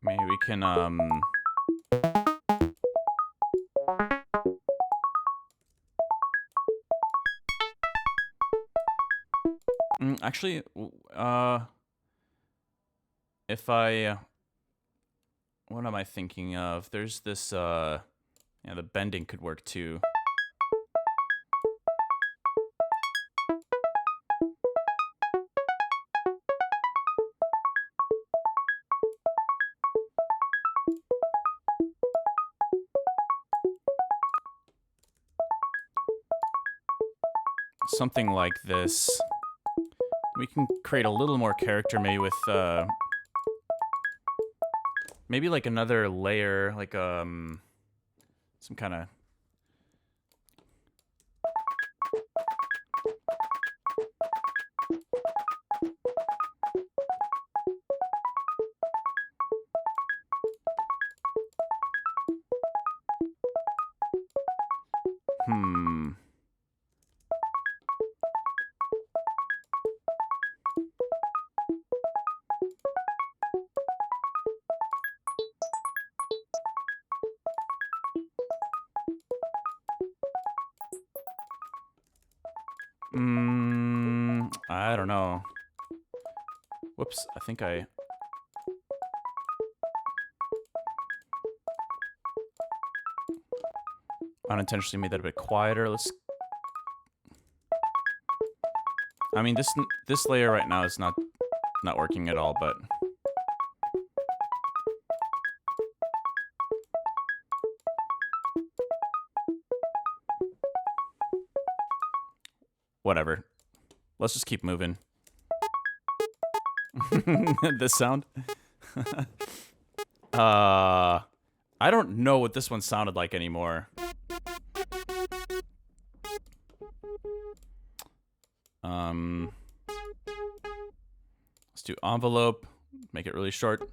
Maybe we can, actually, if I, what am I thinking of? There's this, yeah, the bending could work too. Something like this. We can create a little more character maybe with, maybe like another layer, like, some kind of... I don't know. Whoops, I think I... unintentionally made that a bit quieter. Let's... I mean, this layer right now is not working at all, but... whatever. Let's just keep moving. This sound? I don't know what this one sounded like anymore. Let's do envelope. Make it really short.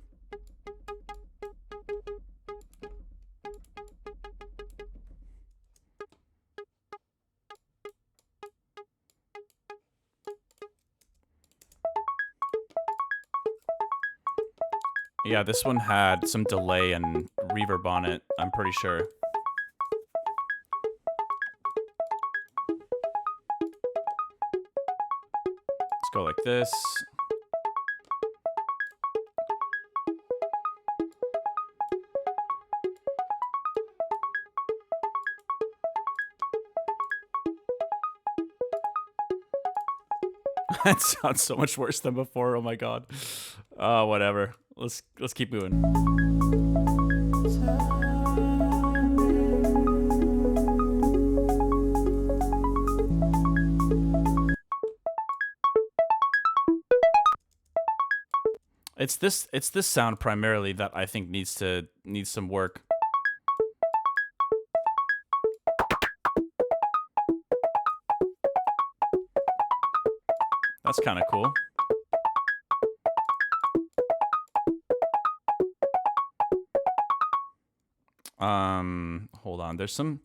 Yeah, this one had some delay and reverb on it, I'm pretty sure. Let's go like this. That sounds so much worse than before, oh my god. Whatever. Let's keep moving. It's this sound primarily that I think needs some work. That's kind of cool. Hold on. There's some...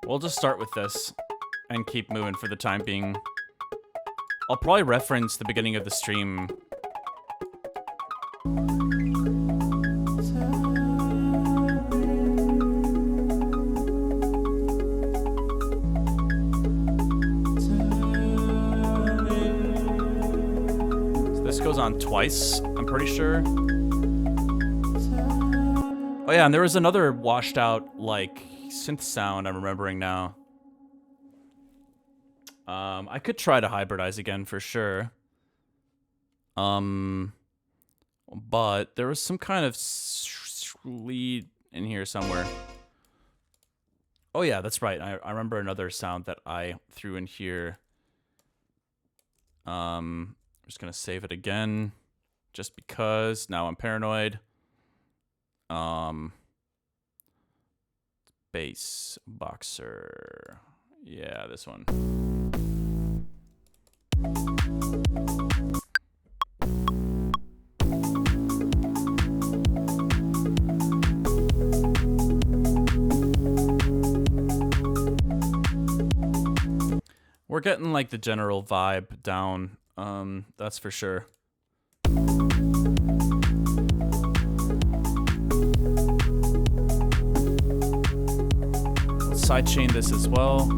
We'll just start with this and keep moving for the time being. I'll probably reference the beginning of the stream. So this goes on twice, I'm pretty sure. Oh yeah, and there was another washed out, like, synth sound I'm remembering now. I could try to hybridize again for sure. But there was some kind of lead in here somewhere. Oh yeah, that's right. I remember another sound that I threw in here. I'm just gonna save it again, just because now I'm paranoid. Bass boxer. Yeah, this one. We're getting like the general vibe down. That's for sure. Let's sidechain this as well.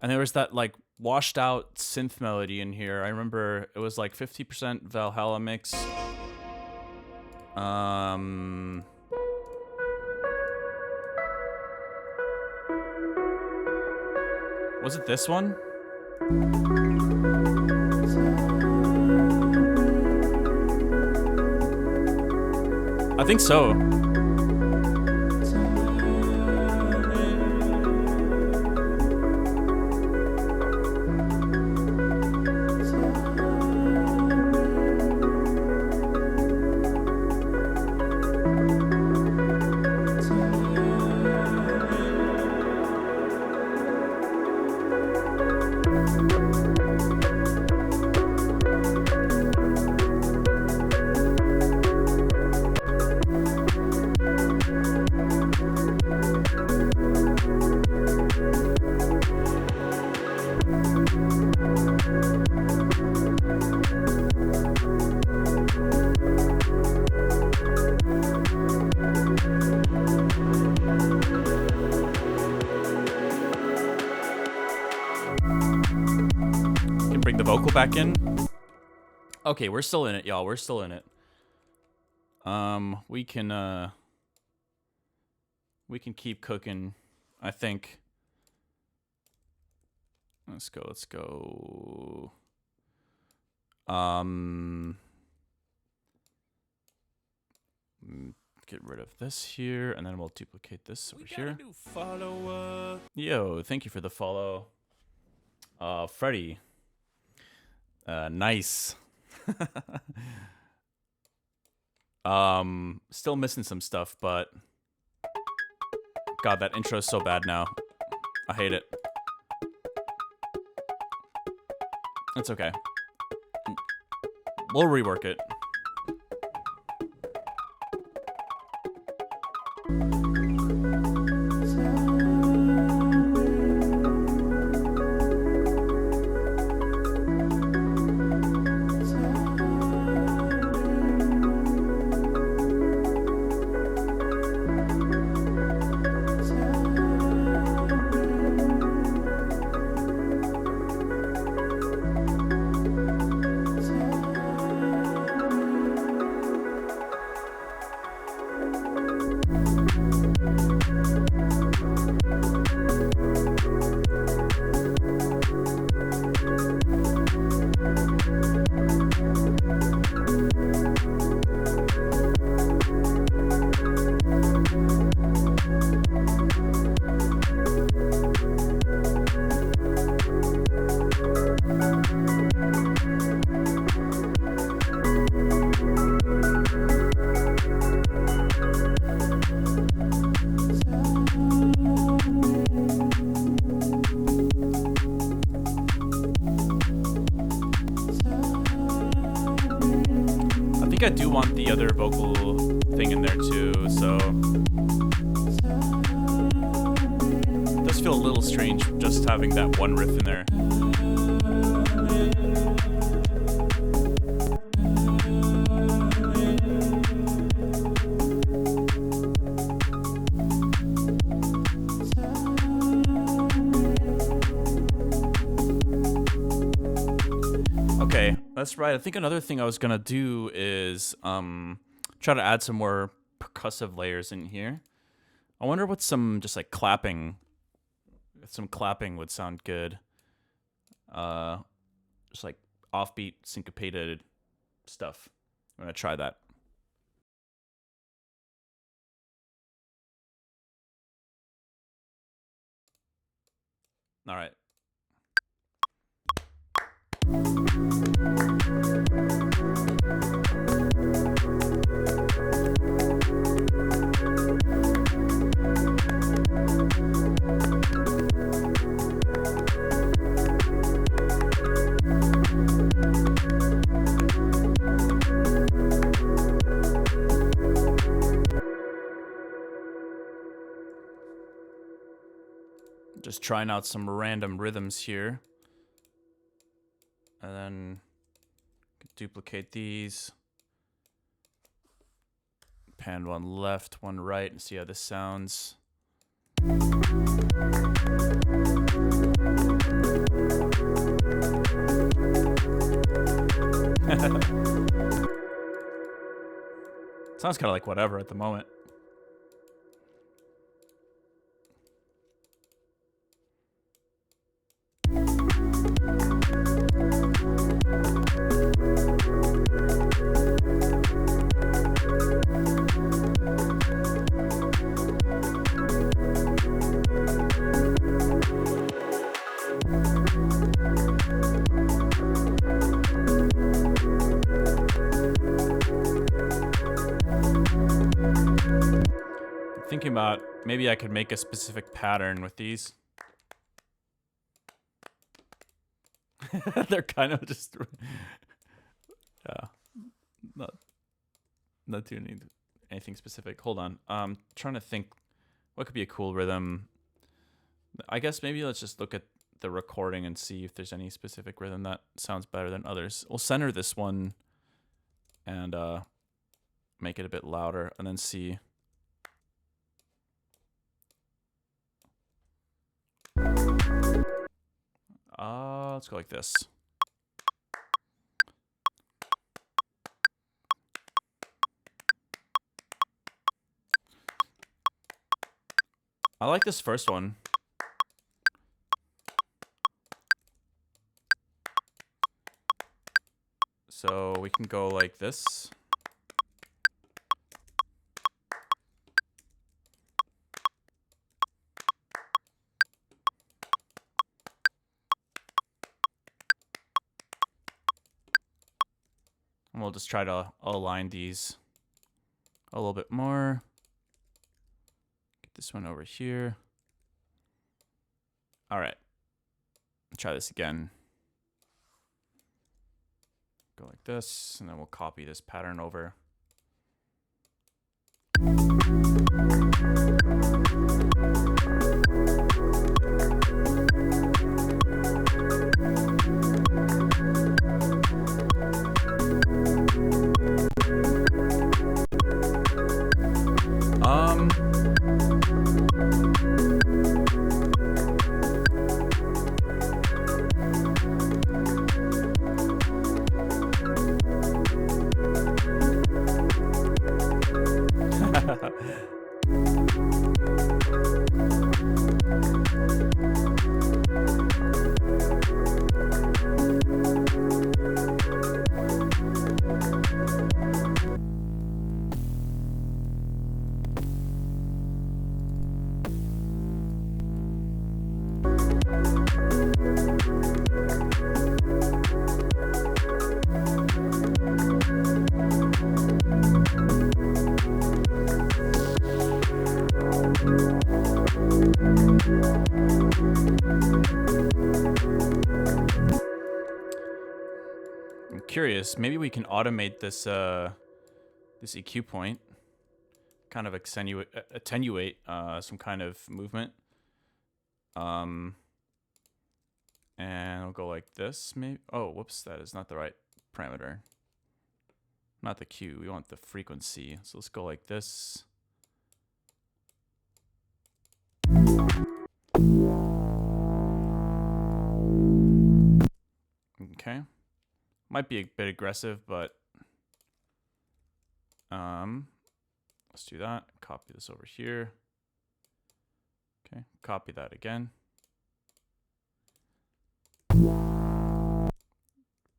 And there was that like washed out synth melody in here. I remember it was like 50% Valhalla mix. Was it this one? I think so. Bring the vocal back in. Okay, we're still in it, y'all. We're still in it. We can keep cooking, I think. Let's go. Get rid of this here, and then we'll duplicate this over here. Yo, thank you for the follow. Freddy. Nice. Still missing some stuff, but God, that intro is so bad now. I hate it. It's okay. We'll rework it. I do want the other vocal thing in there too, so it does feel a little strange just having that one riff in there. Okay, that's right. I think another thing I was gonna do is try to add some more percussive layers in here. I wonder what some just like clapping, some clapping would sound good. Just like offbeat syncopated stuff. I'm gonna try that. All right. trying out some random rhythms here. And then duplicate these. Pan one left, one right, and see how this sounds. Sounds kind of like whatever at the moment. Thinking about maybe I could make a specific pattern with these. They're kind of just yeah, not doing anything specific. Hold on, trying to think what could be a cool rhythm. I guess maybe let's just look at the recording and see if there's any specific rhythm that sounds better than others. We'll center this one and make it a bit louder, and then see. Let's go like this. I like this first one. So we can go like this. And we'll just try to align these a little bit more. Get this one over here. All right. Try this again. Go like this, and then we'll copy this pattern over. Curious, maybe we can automate this this EQ point, kind of attenuate some kind of movement, and we'll go like this. Maybe. Oh, whoops, that is not the right parameter. Not the Q. We want the frequency. So let's go like this. Okay. Might be a bit aggressive, but let's do that. Copy this over here. Okay, copy that again. A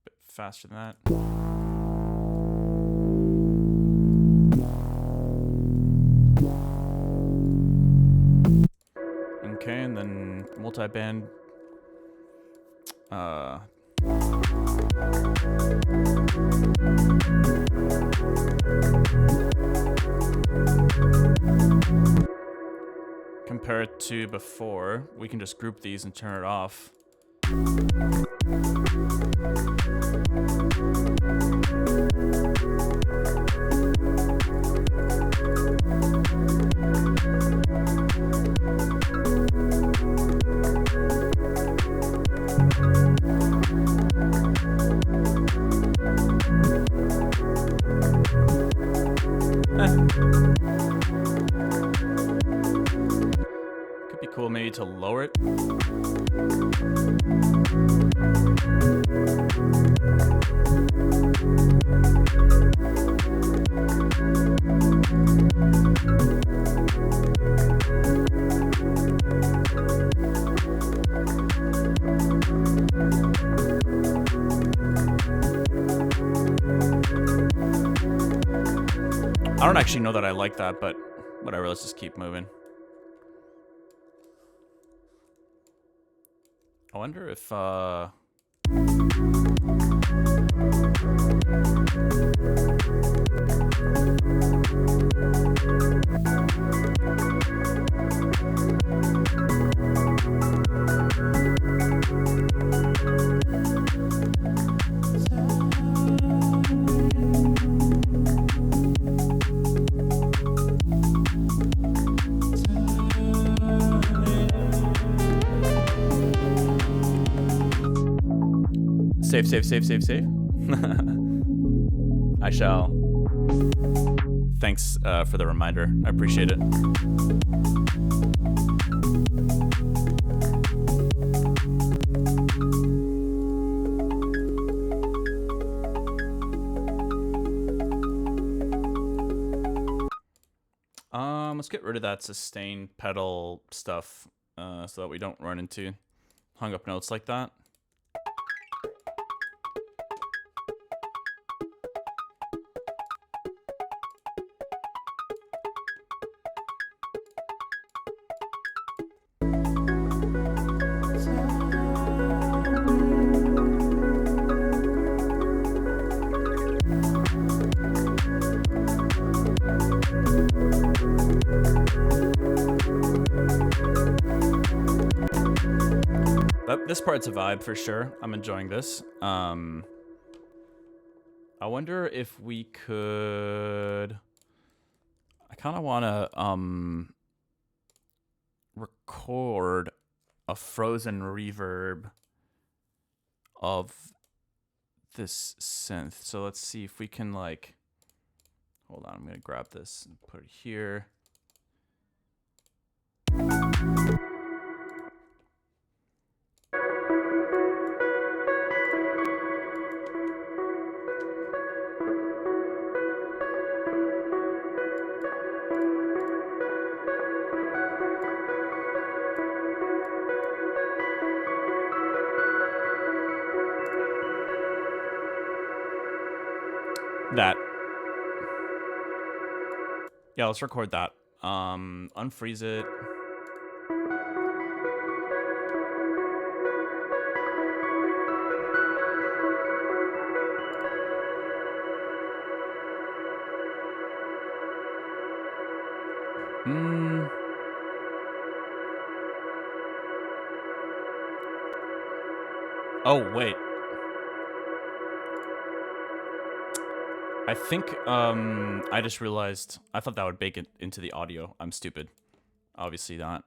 bit faster than that. Okay, and then multi-band. Compared to before, we can just group these and turn it off. cool maybe to lower it. I don't actually know that I like that, but whatever, let's just keep moving. I wonder if, save. I shall. Thanks for the reminder. I appreciate it. Let's get rid of that sustain pedal stuff so that we don't run into hung up notes like that. This part's a vibe for sure. I'm enjoying this. I wonder if we could... I kind of want to record a frozen reverb of this synth. So let's see if we can like... Hold on, I'm going to grab this and put it here. That. Yeah, let's record that. Unfreeze it. Oh, wait. I think I just realized I thought that would bake it into the audio. I'm stupid. Obviously not.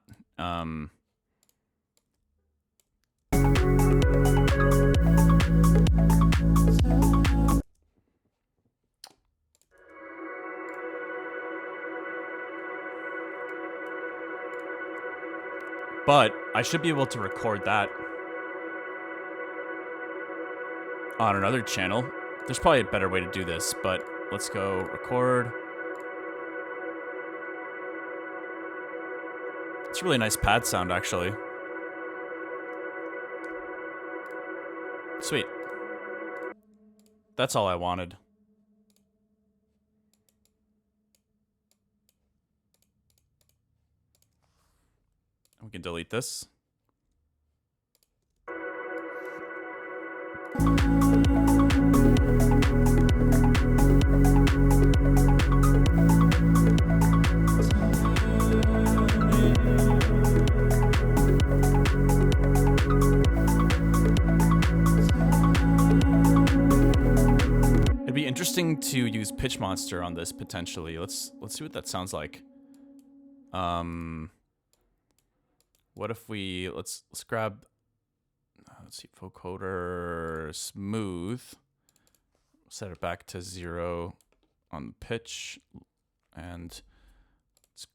But I should be able to record that on another channel. There's probably a better way to do this, but let's go record. It's a really nice pad sound, actually. Sweet. That's all I wanted. We can delete this. It'd be interesting to use Pitch Monster on this potentially. Let's see what that sounds like. What if we let's grab let's see, vocoder smooth. Set it back to 0 on the pitch, and let's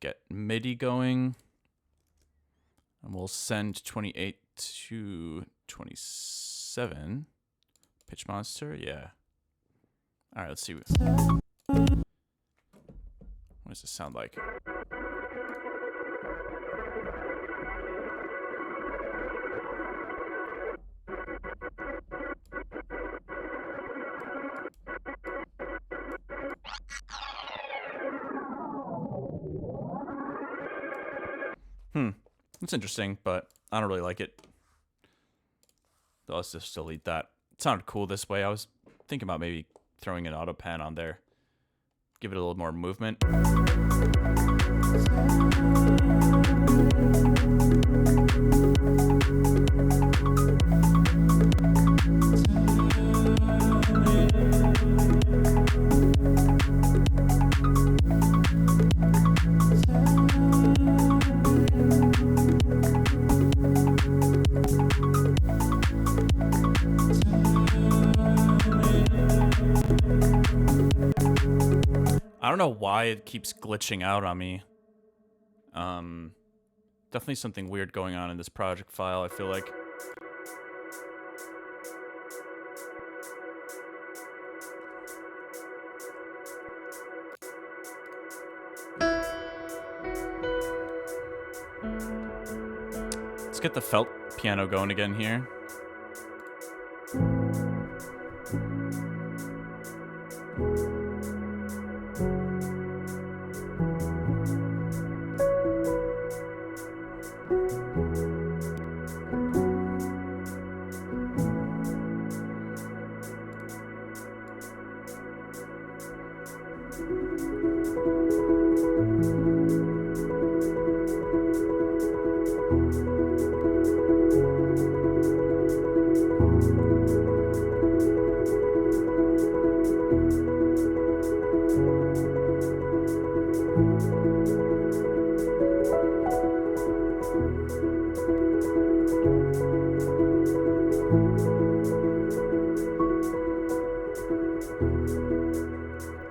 get MIDI going. And we'll send 28 to 27. Pitch monster, yeah. All right, let's see. What does this sound like? It's interesting, but I don't really like it. So let's just delete that. It sounded cool this way. I was thinking about maybe throwing an auto pan on there. Give it a little more movement. I don't know why it keeps glitching out on me. Definitely something weird going on in this project file, I feel like. Let's get the felt piano going again here.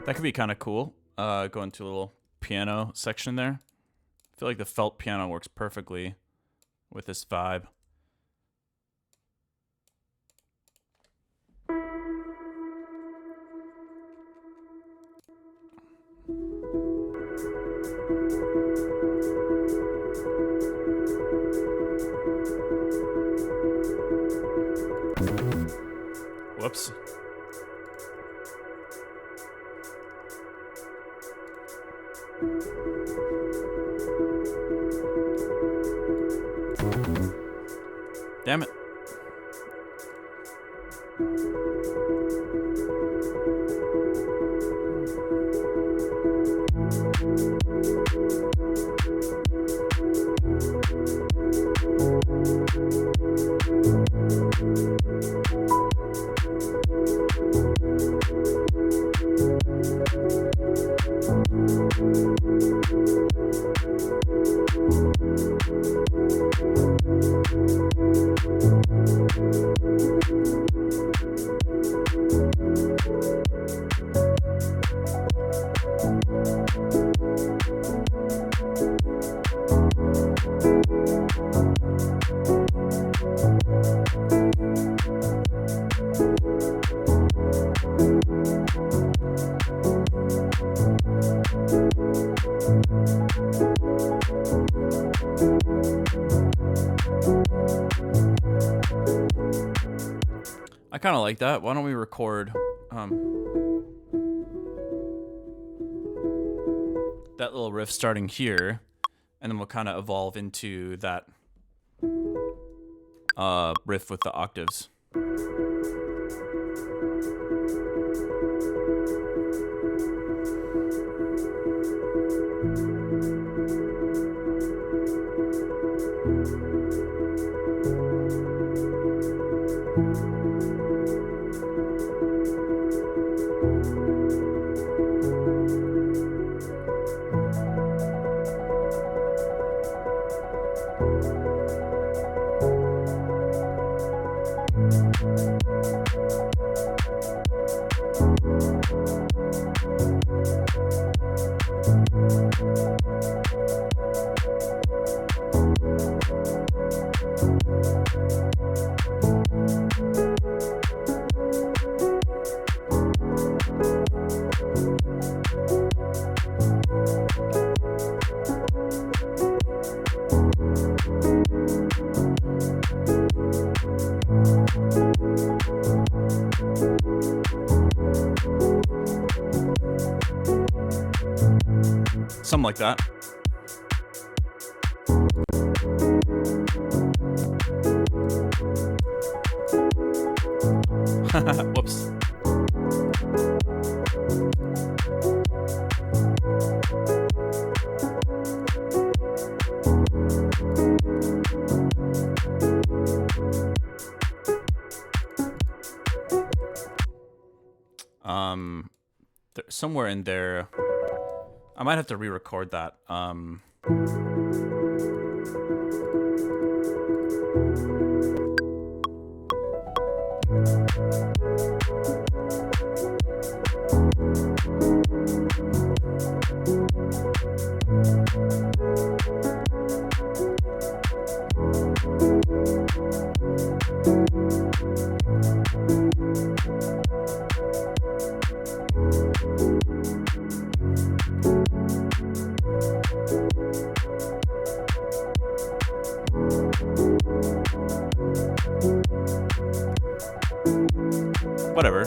That could be kind of cool. Go into a little piano section there. I feel like the felt piano works perfectly with this vibe. Whoops. Damn it. I kind of like that. Why don't we record that little riff starting here, and then we'll kind of evolve into that riff with the octaves. Something like that. Whoops. Somewhere in there, I might have to re-record that. Whatever.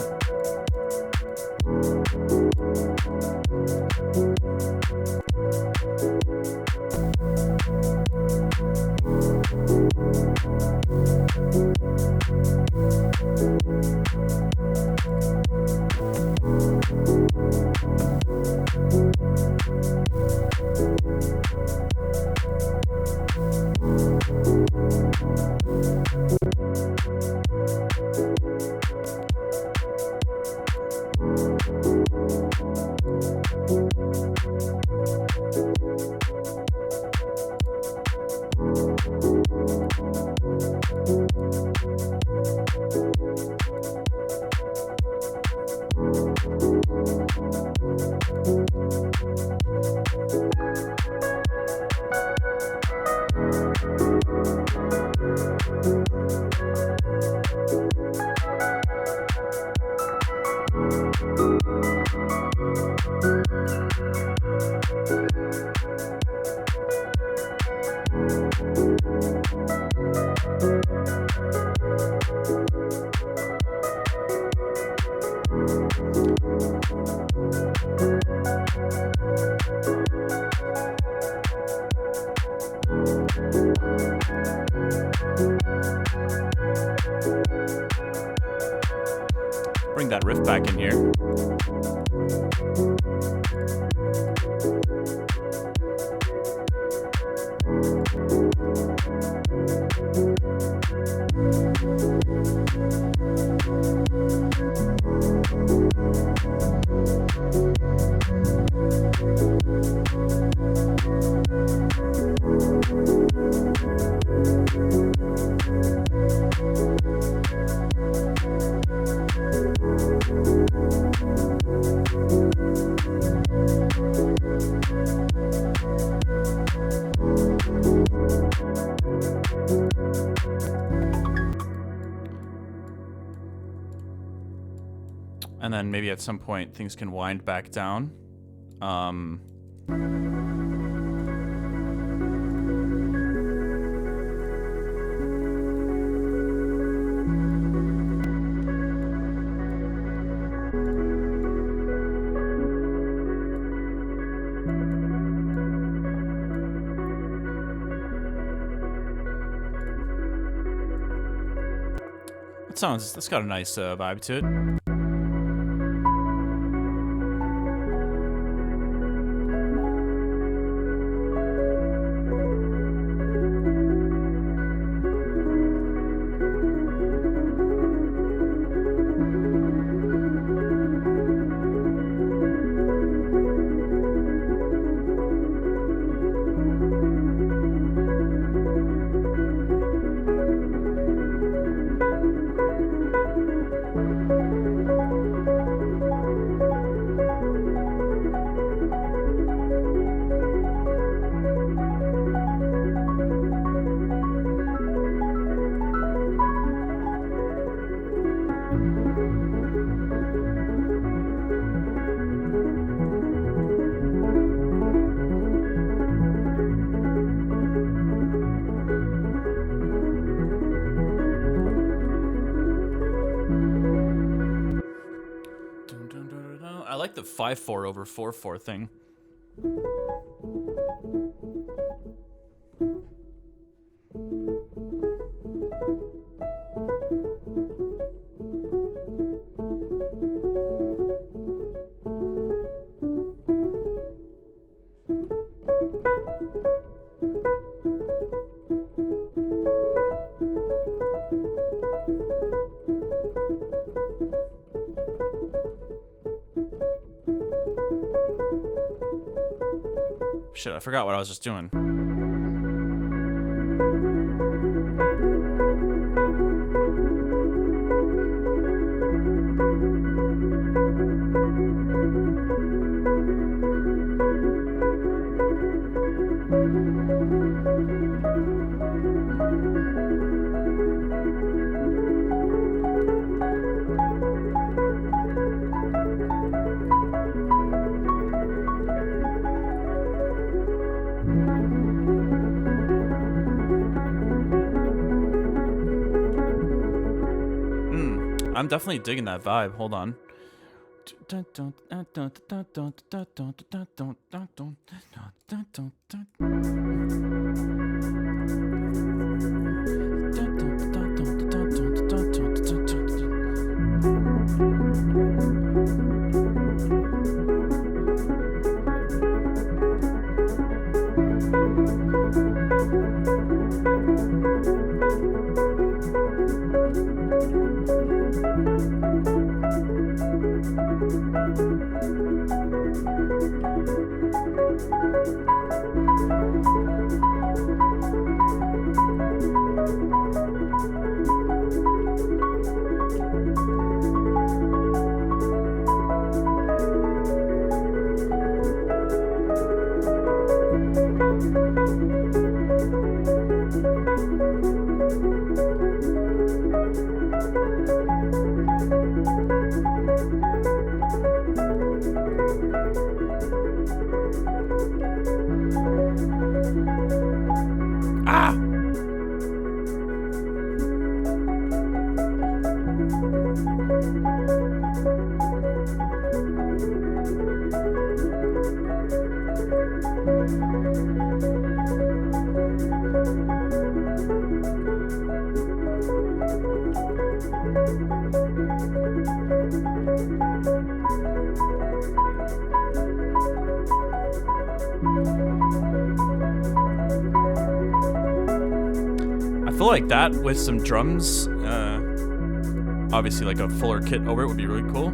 Bring that riff back in here. And then maybe at some point things can wind back down. That's got a nice vibe to it. I like the 5/4 over 4/4 thing. Shit, I forgot what I was just doing. I'm definitely digging that vibe. Hold on. I feel like that with some drums, obviously like a fuller kit over it would be really cool.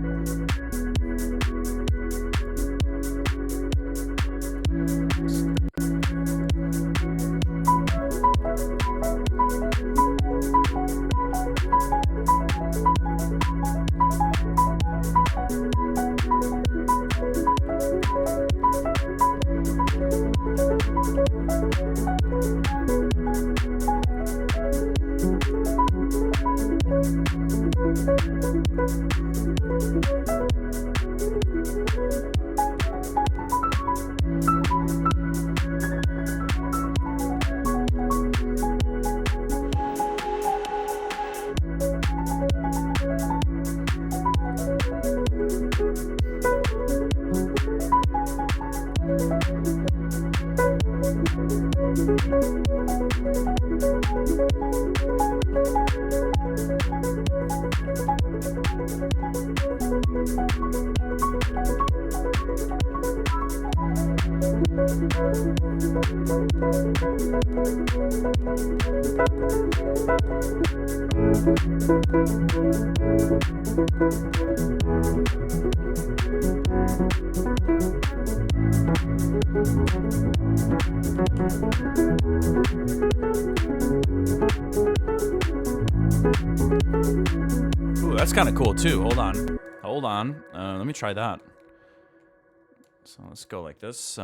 Ooh, that's kind of cool too. Hold on. Let me try that. So let's go like this.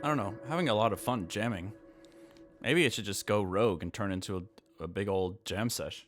I don't know. Having a lot of fun jamming. Maybe it should just go rogue and turn into a big old jam sesh.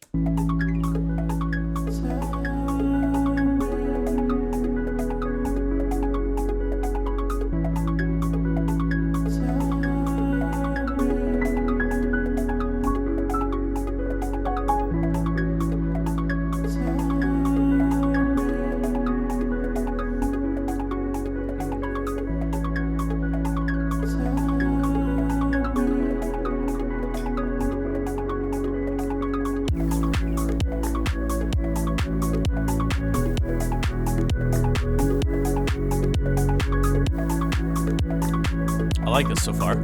I like this so far.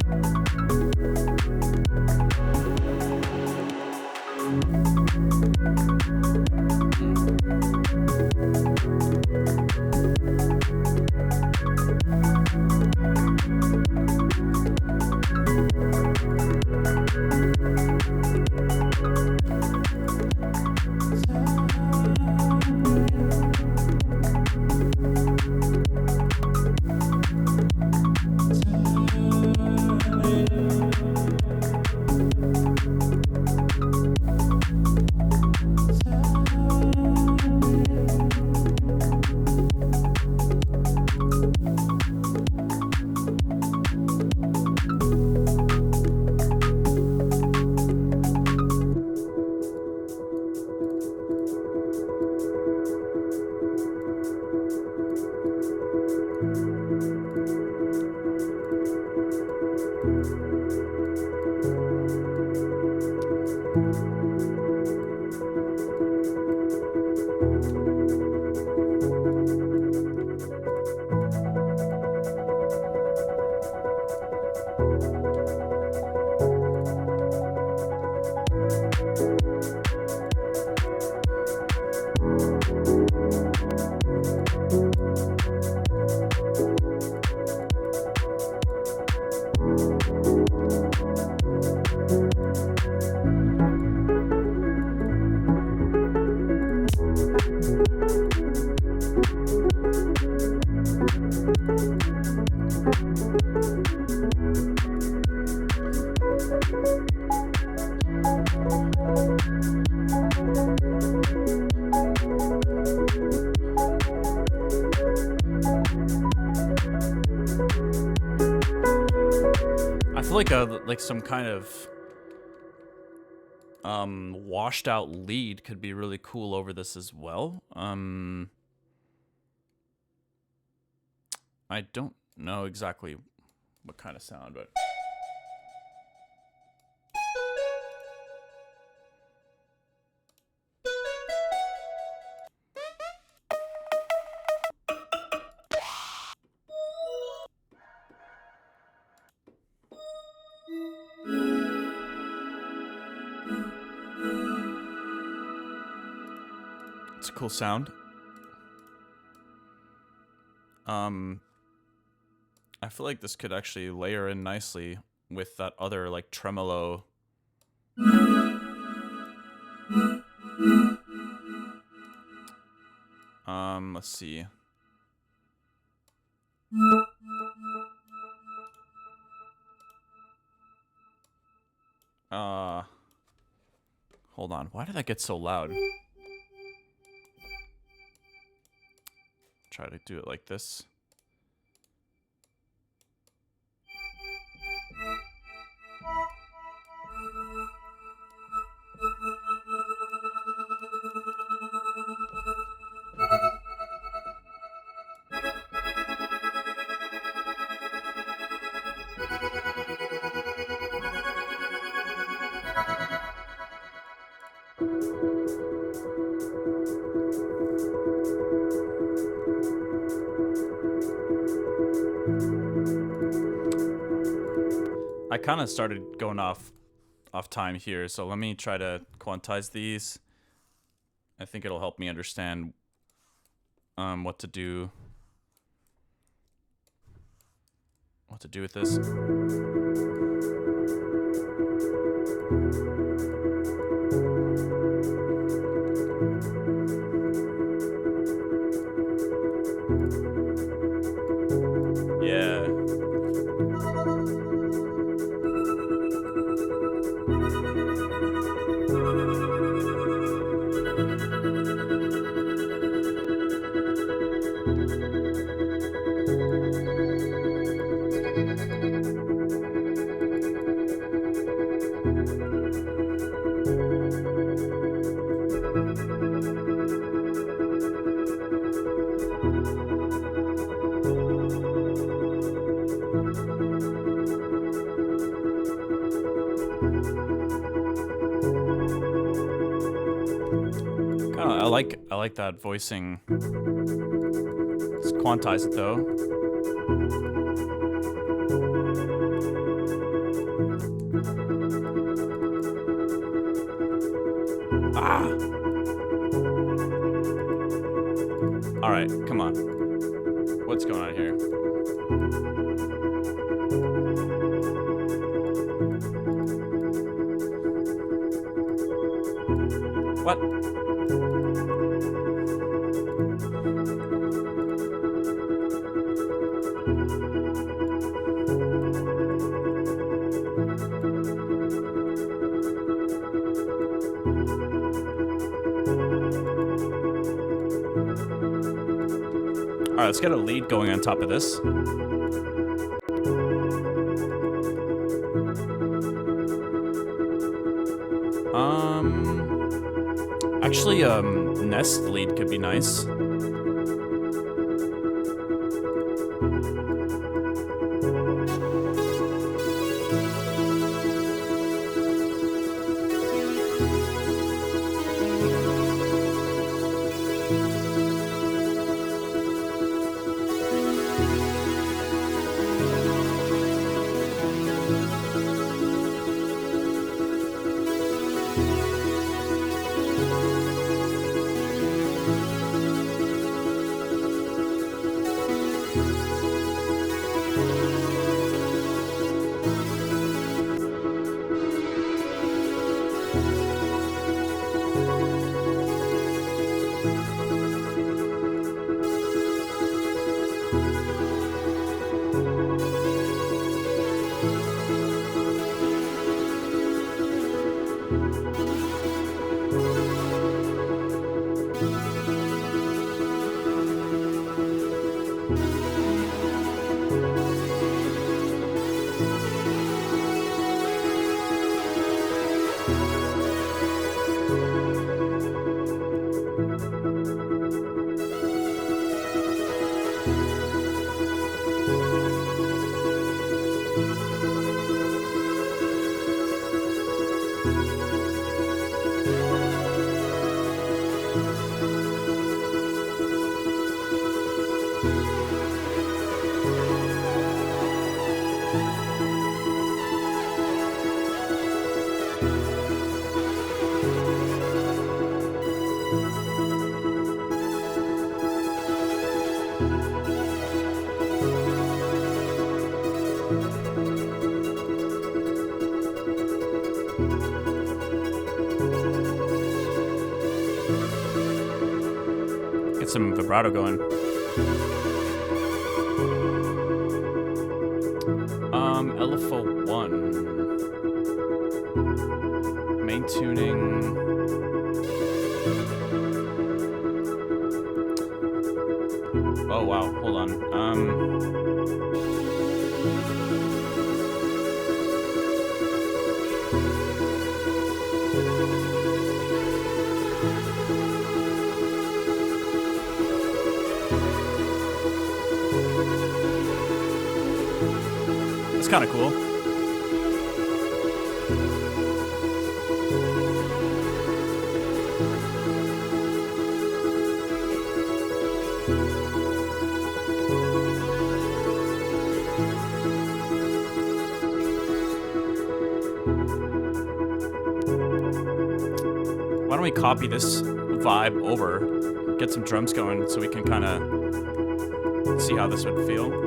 Like some kind of washed out lead could be really cool over this as well. I don't know exactly what kind of sound, but it's a cool sound. I feel like this could actually layer in nicely with that other like tremolo. Let's see. Hold on. Why did that get so loud? Try to do it like this. I kind of started going off time here, so let me try to quantize these. I think it'll help me understand what to do with this. Yeah. I like that voicing. Let's quantize it though. Ah! Alright, come on. What's going on here? What? Alright, let's get a lead going on top of this. Actually, Nest lead could be nice. Get some vibrato going. LFO 1. Main 2. tuning. Oh wow, hold on. It's kind of cool. Why don't we copy this vibe over, get some drums going so we can kind of see how this would feel.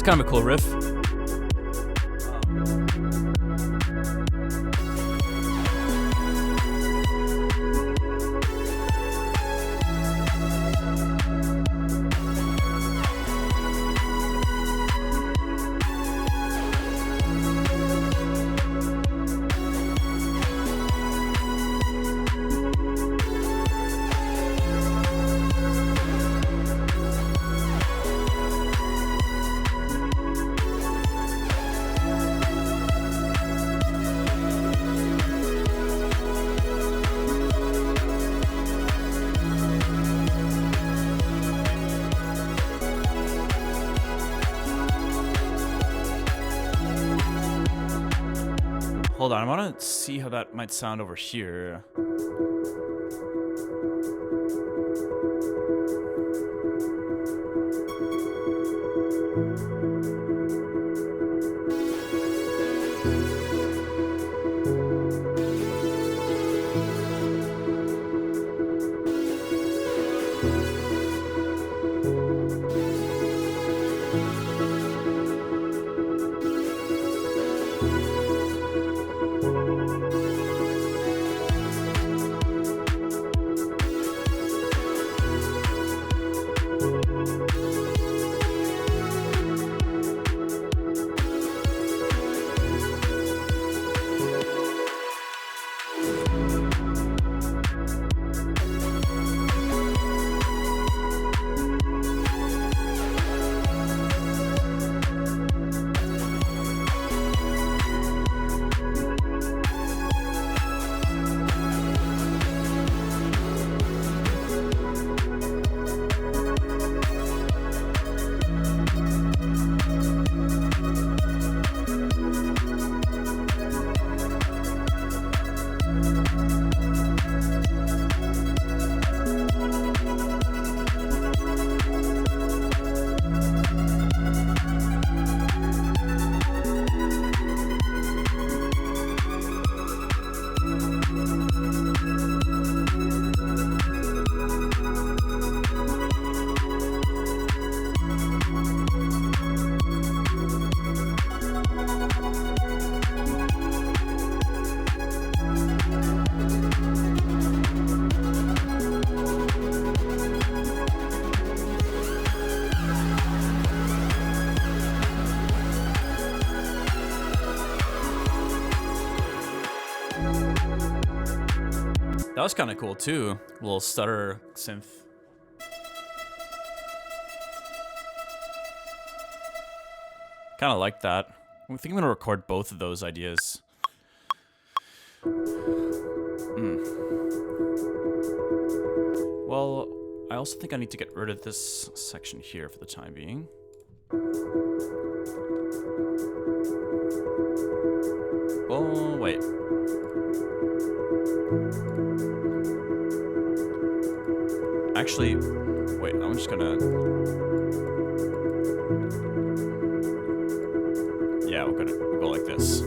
Kind of a cool riff. Hold on, I want to see how that might sound over here. was kind of cool too. Little stutter synth. Kind of like that. I think I'm gonna record both of those ideas. Well, I also think I need to get rid of this section here for the time being. Oh, wait. Actually, wait, I'm just gonna... Yeah, we'll go like this.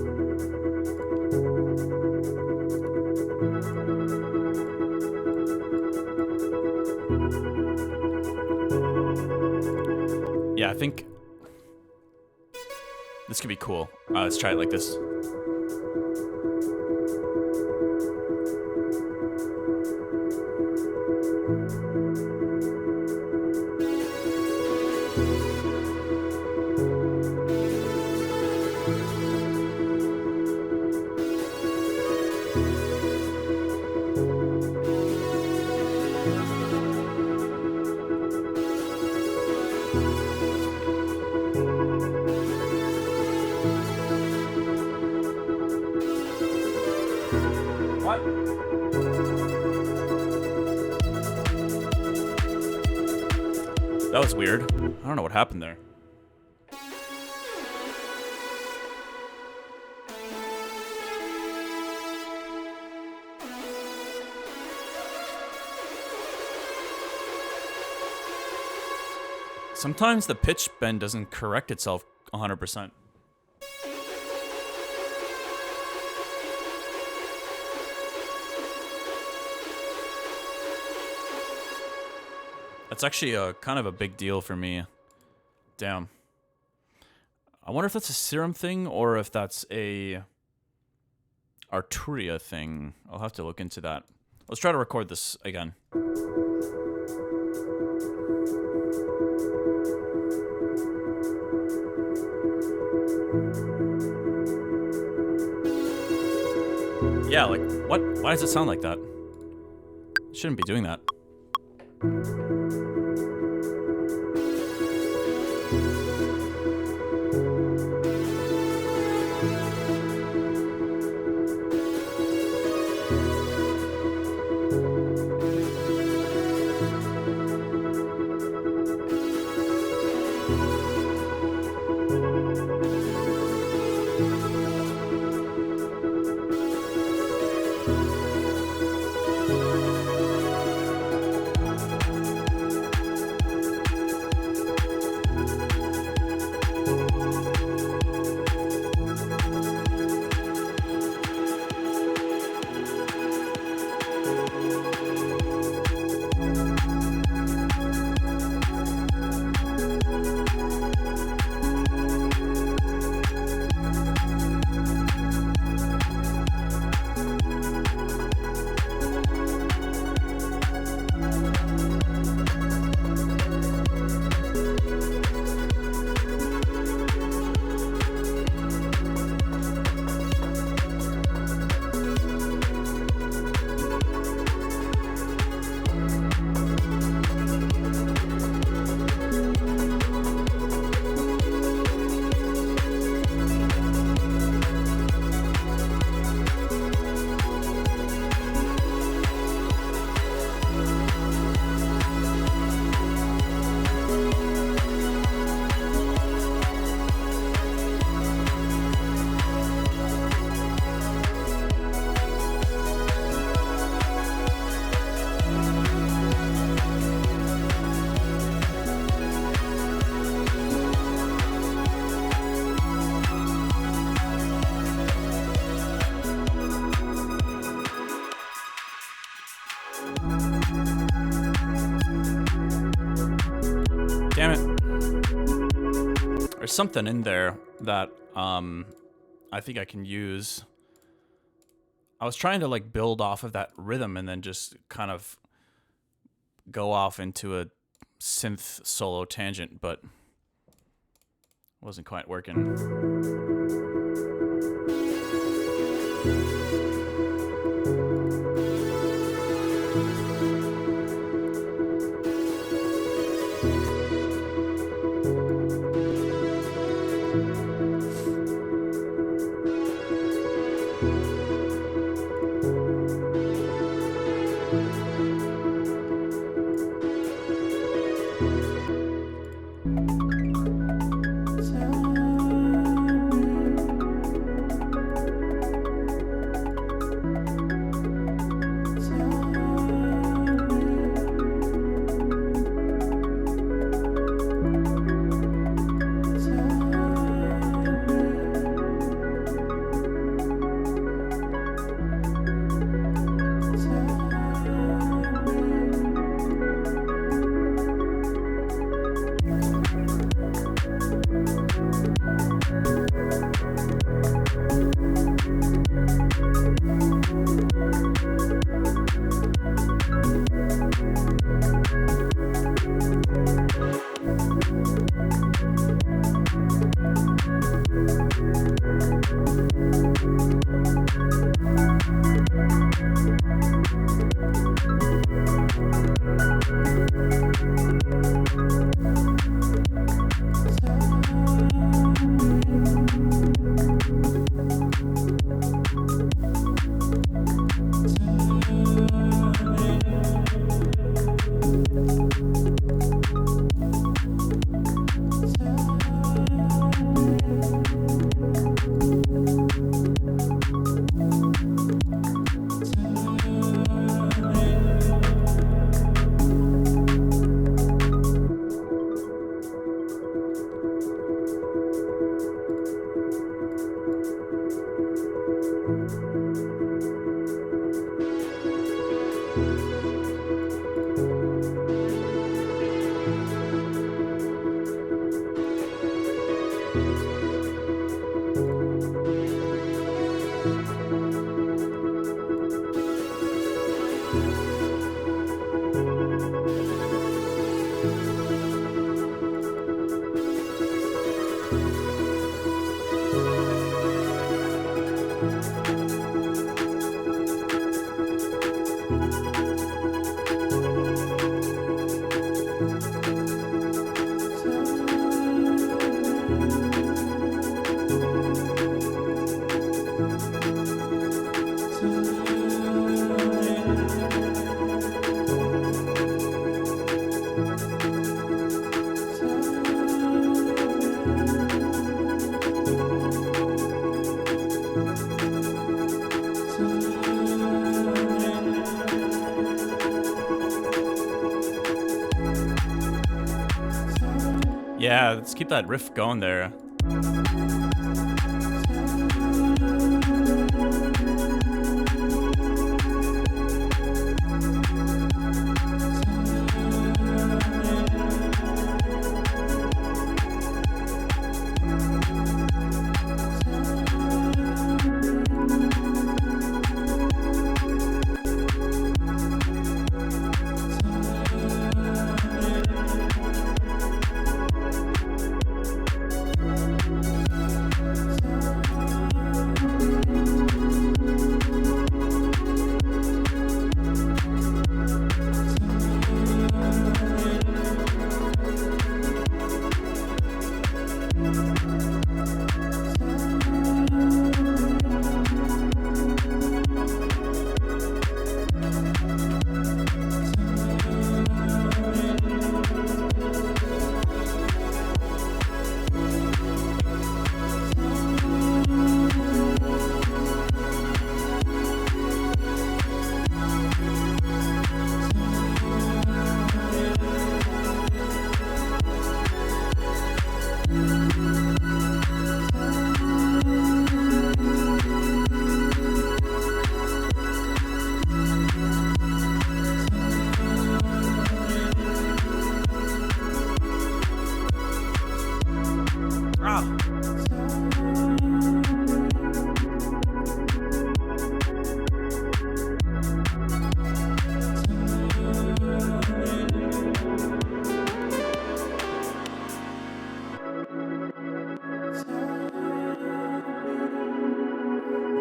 Yeah, I think this could be cool. Let's try it like this. What? That was weird. I don't know what happened there. Sometimes the pitch bend doesn't correct itself 100%. That's actually a kind of a big deal for me. Damn. I wonder if that's a serum thing or if that's a Arturia thing. I'll have to look into that. Let's try to record this again. Yeah, like, what? Why does it sound like that? It shouldn't be doing that. Damn it. There's something in there that I think I can use. I was trying to like build off of that rhythm and then just kind of go off into a synth solo tangent, but wasn't quite working. Yeah, let's keep that riff going there.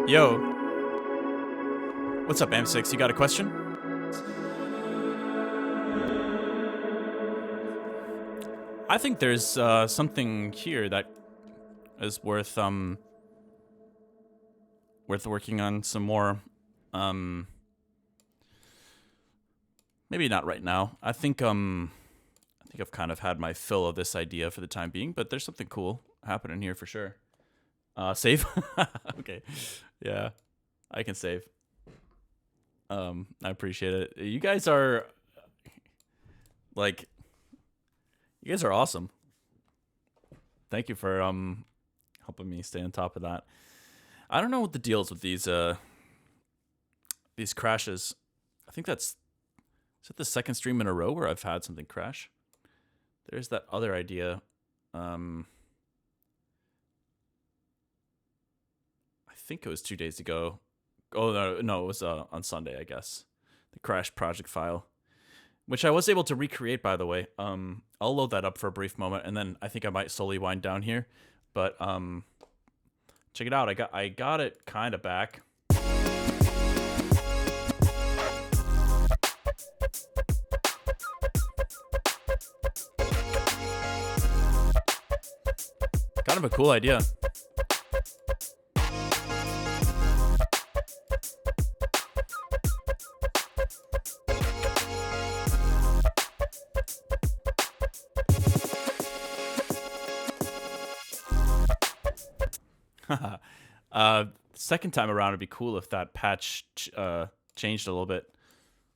Yo. What's up, M6? You got a question? I think there's something here that is worth working on some more. Maybe not right now. I think I've kind of had my fill of this idea for the time being, but there's something cool happening here for sure. Save. Okay. Yeah, I can save. I appreciate it. You guys are awesome. Thank you for helping me stay on top of that. I don't know what the deal is with these crashes. I think is it the second stream in a row where I've had something crash? There's that other idea. I think it was 2 days ago. Oh, no, it was on Sunday, I guess. The crash project file, which I was able to recreate, by the way. I'll load that up for a brief moment, and then I think I might slowly wind down here. But check it out. I got it kind of back. Kind of a cool idea. Second time around, it'd be cool if that patch changed a little bit.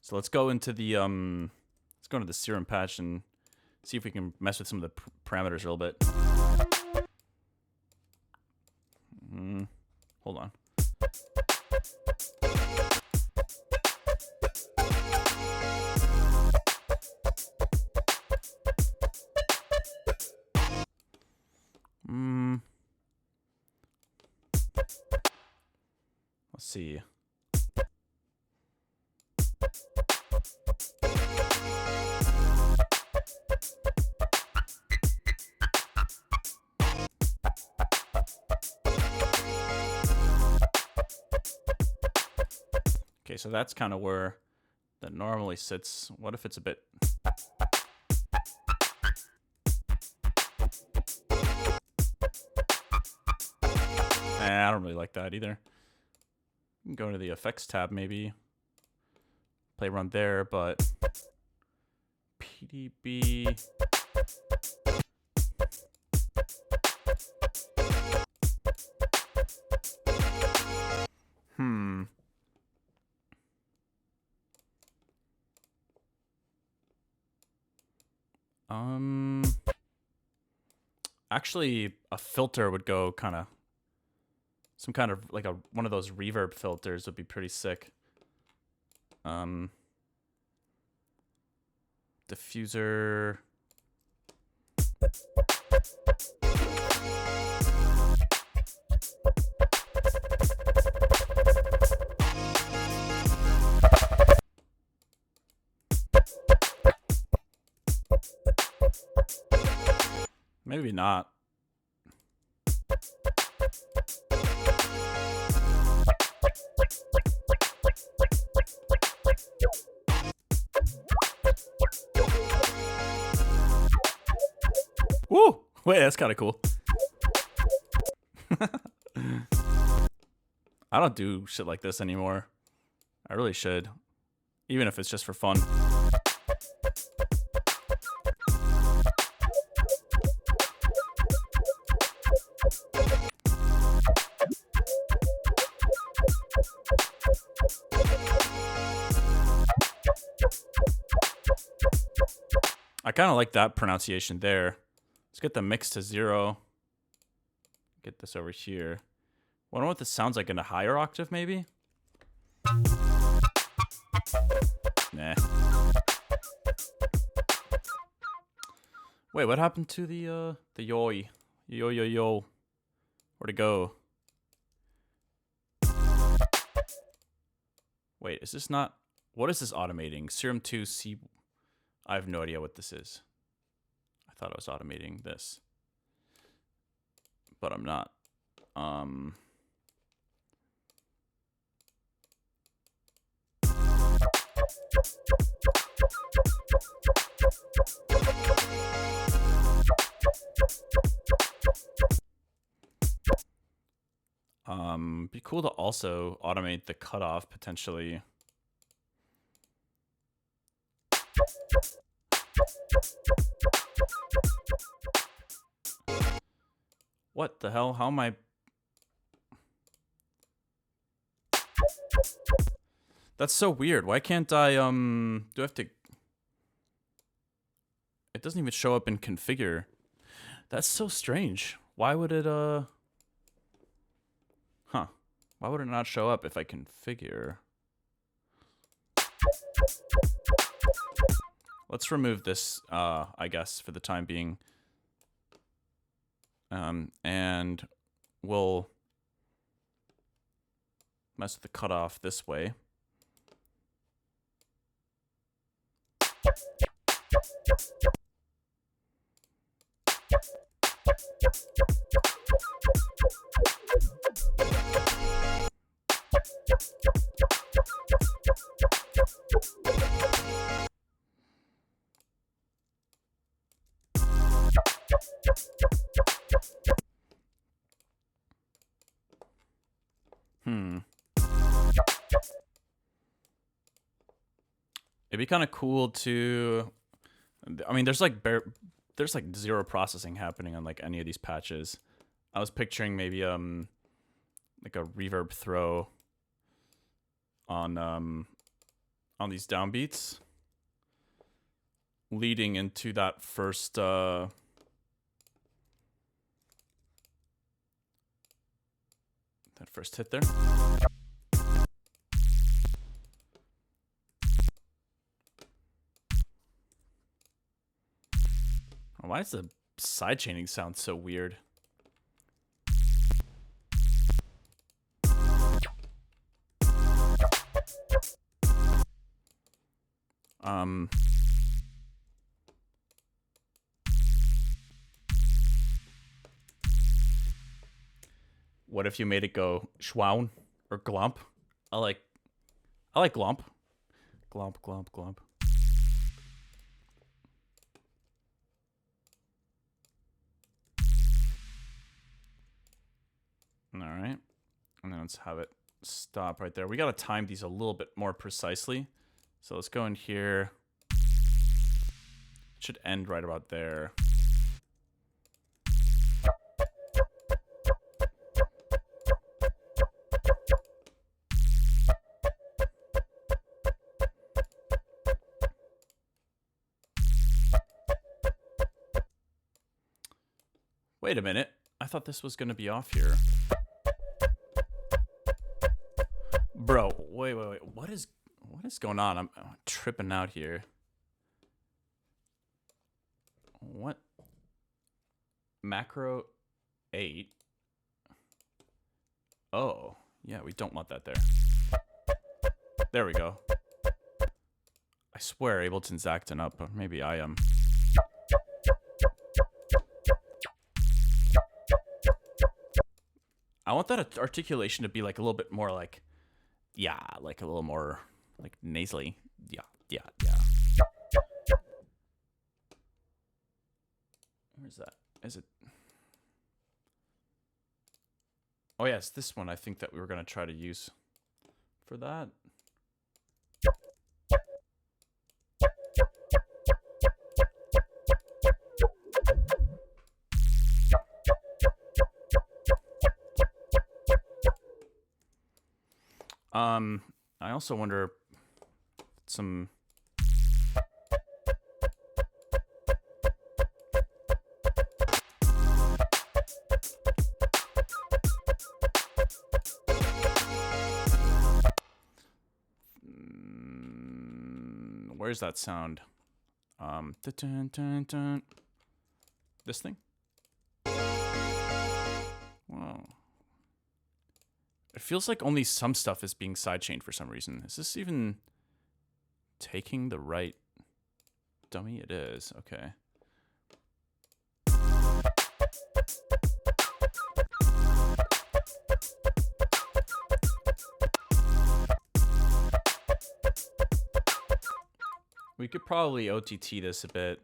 So let's go into the serum patch and see if we can mess with some of the parameters a little bit. Hold on. Let's see. Okay, so that's kind of where that normally sits. What if it's a bit... I don't really like that either. You can go into the effects tab maybe. Play around there, but... PDB... Actually, a filter would go kind of... Some kind of, like one of those reverb filters would be pretty sick. Diffuser... Maybe not. Woo! Wait, that's kind of cool. I don't do shit like this anymore. I really should. Even if it's just for fun. I kind of like that pronunciation there. Let's get the mix to 0. Get this over here. I wonder what this sounds like in a higher octave, maybe? Nah. Wait, what happened to the yoi? Yo, yo, yo. Where'd it go? Wait, is this not... What is this automating? Serum 2 C... I have no idea what this is. I thought I was automating this. But I'm not. Be cool to also automate the cutoff potentially. What the hell? How am I? That's so weird. Why can't I, do I have to? It doesn't even show up in configure. That's so strange. Why would it, Huh. Why would it not show up if I configure? Let's remove this, I guess, for the time being. And we'll mess with the cutoff this way. It'd be kind of cool to, I mean, there's like zero processing happening on like any of these patches. I was picturing maybe like a reverb throw on these downbeats leading into that first that first hit there. Why does the sidechaining sound so weird? What if you made it go schwown or glomp? I like glomp. Glomp, glomp, glomp. All right, and then let's have it stop right there. We got to time these a little bit more precisely. So let's go in here. It should end right about there. Wait a minute. I thought this was going to be off here. Bro, wait. What is going on? I'm tripping out here. What? Macro 8. Oh, yeah, we don't want that there. There we go. I swear Ableton's acting up, but maybe I am. I want that articulation to be like a little bit more like, yeah, like a little more like nasally. Yeah. Where's that? Is it? Oh yeah, it's this one I think that we were gonna try to use for that. I also wonder some. Where's that sound? This thing? Whoa. It feels like only some stuff is being sidechained for some reason. Is this even taking the right dummy? It is. Okay. We could probably OTT this a bit.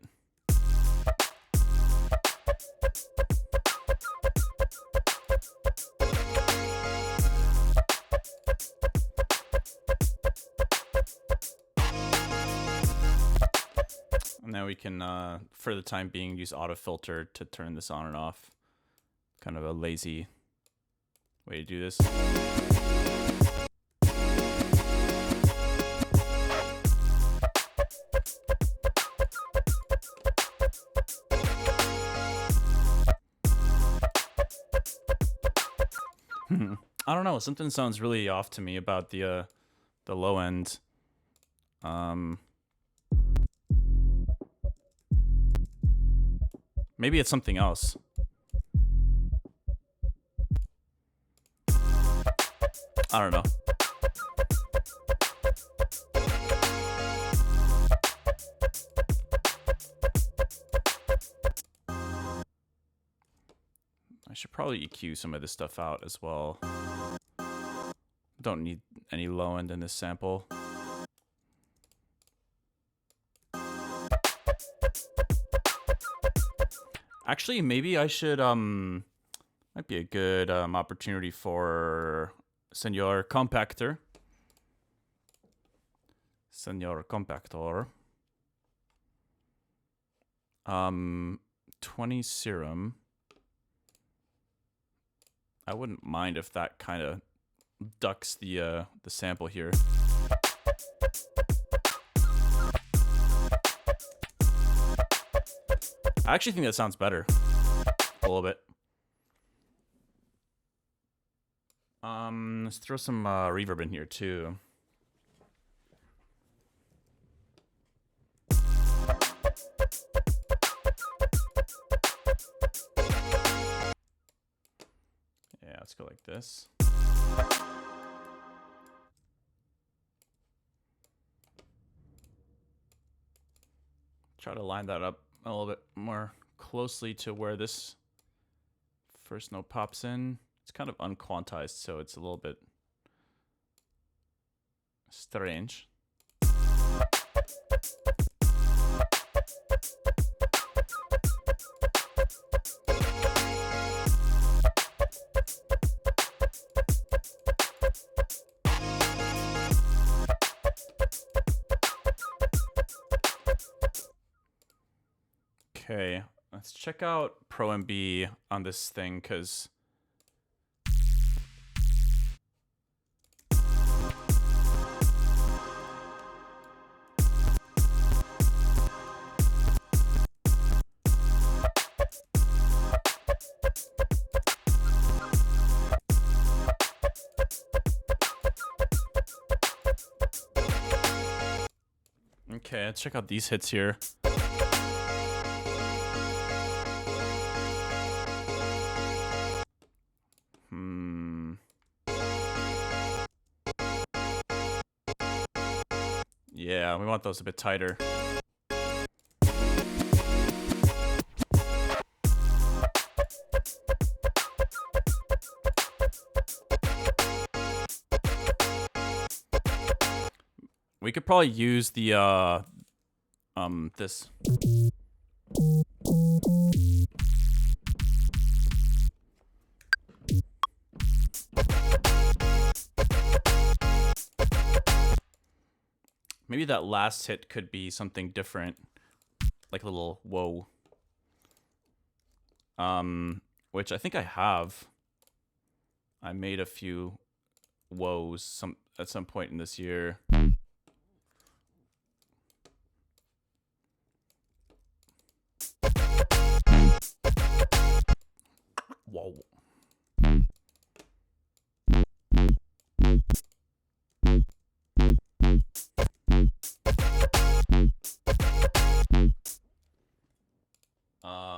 can, for the time being, use auto filter to turn this on and off. Kind of a lazy way to do this. I don't know. Something sounds really off to me about the low end. Maybe it's something else. I don't know. I should probably EQ some of this stuff out as well. Don't need any low end in this sample. Actually, maybe I should, might be a good opportunity for Senor Compactor. Senor Compactor. 20 serum. I wouldn't mind if that kind of ducks the sample here. I actually think that sounds better. A little bit. Let's throw some reverb in here too. Yeah, let's go like this. Try to line that up a little bit more closely to where this first note pops in. It's kind of unquantized, so it's a little bit strange. Okay, let's check out Pro MB on this thing, because okay, let's check out these hits here. Yeah, we want those a bit tighter. We could probably use the this. Maybe that last hit could be something different, like a little whoa. Which I think I have. I made a few whoas at some point in this year. Whoa.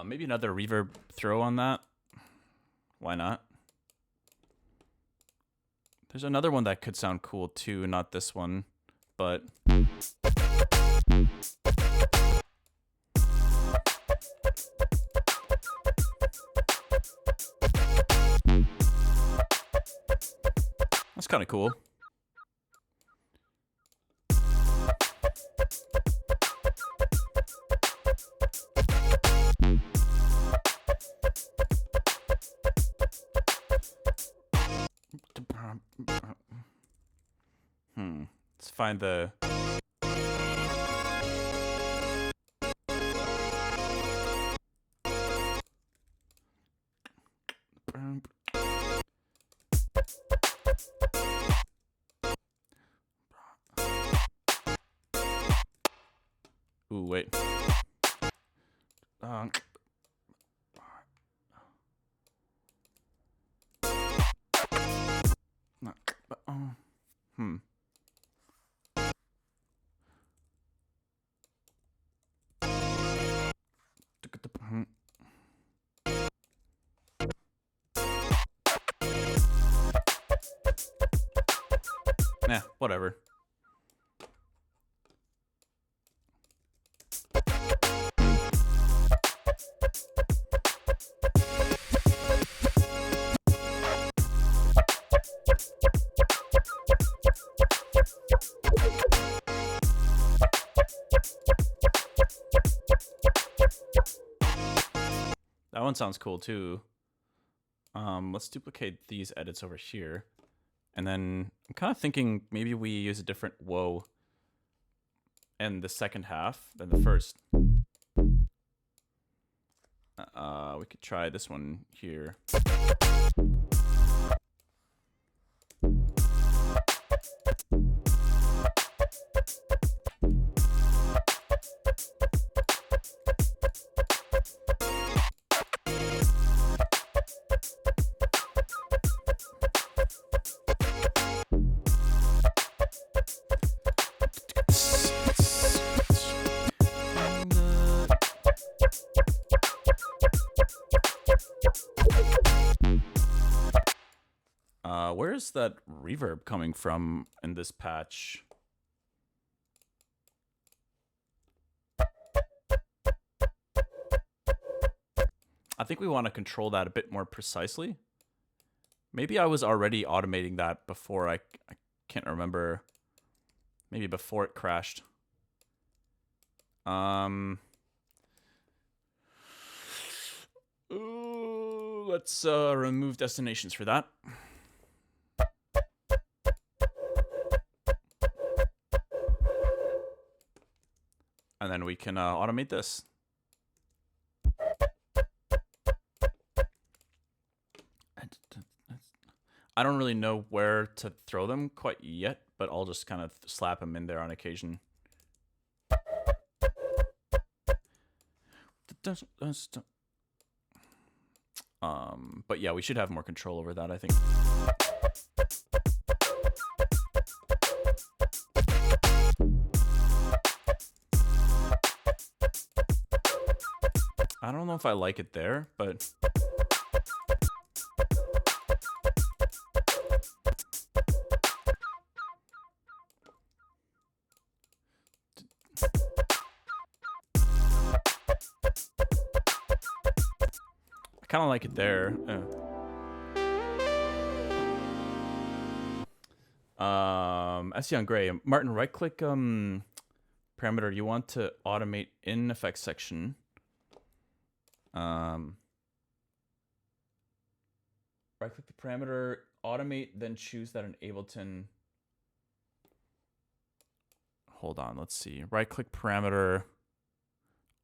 Maybe another reverb throw on that. Why not? There's another one that could sound cool too, not this one, but that's kind of cool. Let's find the Ooh, wait. Uh, hmm. Nah, whatever. That one sounds cool too. Let's duplicate these edits over here. And then I'm kind of thinking maybe we use a different whoa in the second half than the first. We could try this one here. Where's that reverb coming from in this patch? I think we want to control that a bit more precisely. Maybe I was already automating that before. I can't remember. Maybe before it crashed. Let's remove destinations for that. And then we can automate this. I don't really know where to throw them quite yet, but I'll just kind of slap them in there on occasion. But yeah, we should have more control over that, I think. I don't know if I like it there, but I kind of like it there. S Young Gray, Martin, right click parameter you want to automate in effects section. Right click the parameter, automate, then choose that in Ableton. Hold on, let's see. Right click parameter,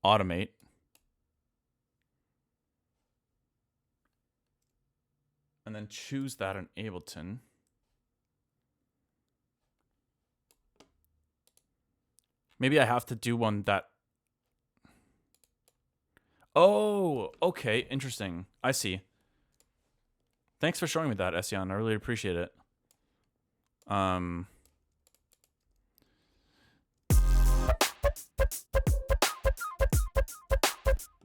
automate. And then choose that in Ableton. Maybe I have to do one that... Oh, okay, interesting. I see. Thanks for showing me that, Esyan. I really appreciate it.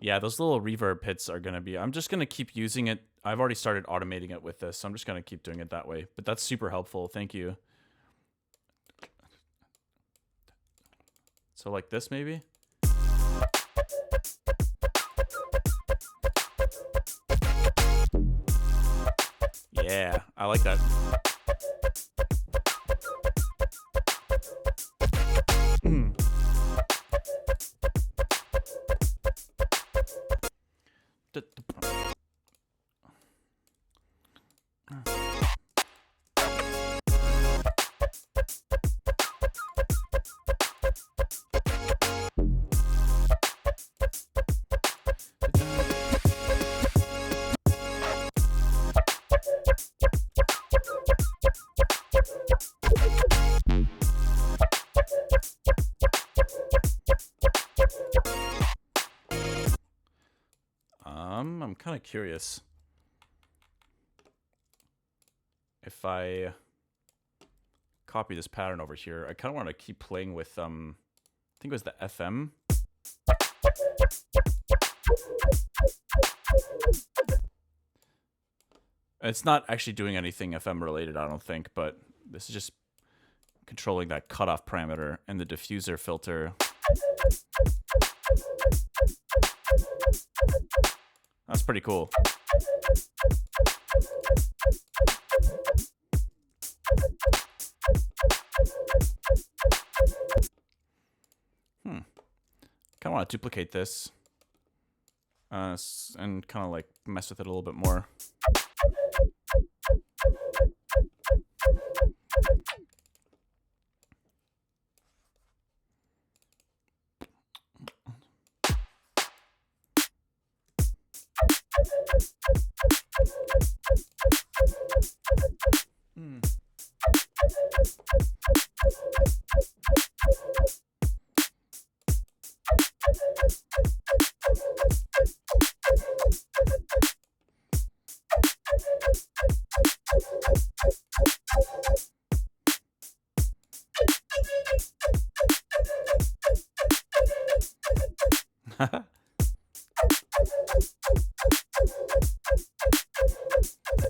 Yeah, those little reverb hits are going to be... I'm just going to keep using it. I've already started automating it with this, so I'm just going to keep doing it that way. But that's super helpful. Thank you. So like this, maybe? Yeah, I like that. I'm kind of curious if I copy this pattern over here. I kind of want to keep playing with I think it was the FM. It's not actually doing anything FM related, I don't think, but this is just controlling that cutoff parameter and the diffuser filter. That's pretty cool. Kind of want to duplicate this and kind of like mess with it a little bit more.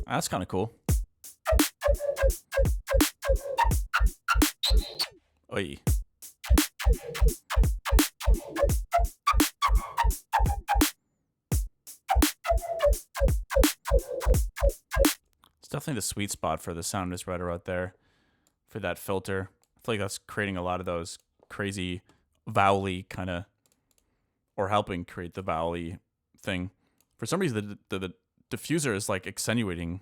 That's kind of cool. Oi. It's definitely the sweet spot for the sound is right around there for that filter. I feel like that's creating a lot of those crazy vowel-y kind of, or helping create the vowel-y thing. For some reason, the diffuser is like accentuating.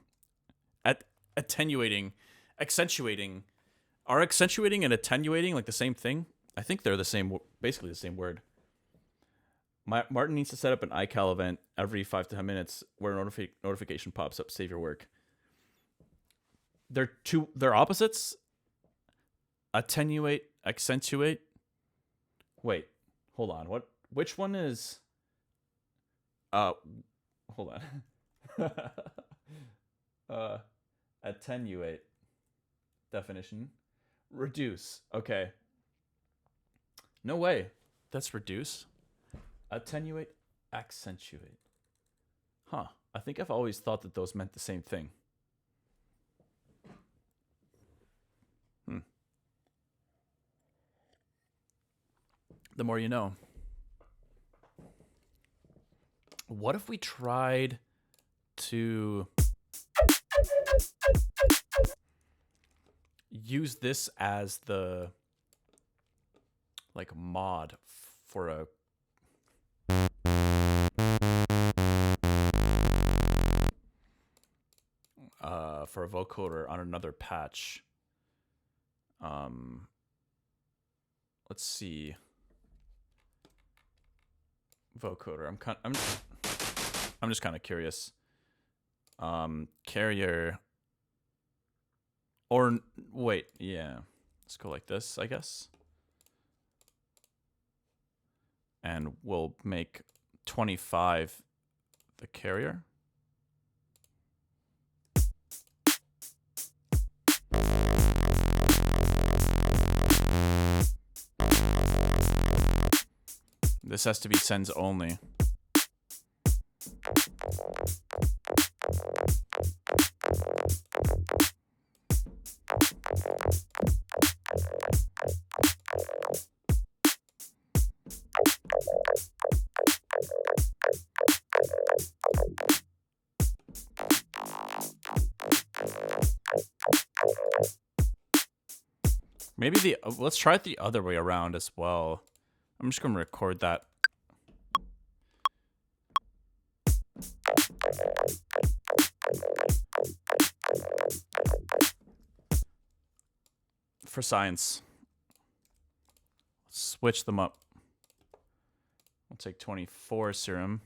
Are accentuating and attenuating like the same thing? I think they're the same, basically the same word. Martin needs to set up an iCal event every 5 to 10 minutes where a notification pops up. Save your work. They're opposites. Attenuate, accentuate. Wait, hold on. Which one is? Hold on. Attenuate. Definition. Reduce. Okay. No way. That's reduce. Attenuate, accentuate. Huh. I think I've always thought that those meant the same thing. The more you know. What if we tried to use this as the like mod for a vocoder on another patch? Let's see. Vocoder. I'm just kind of curious. Carrier. Or wait, yeah. Let's go like this, I guess. And we'll make 25 the carrier. This has to be sends only. Maybe let's try it the other way around as well. I'm just going to record that. For science. Let's switch them up. I'll take 24 serum.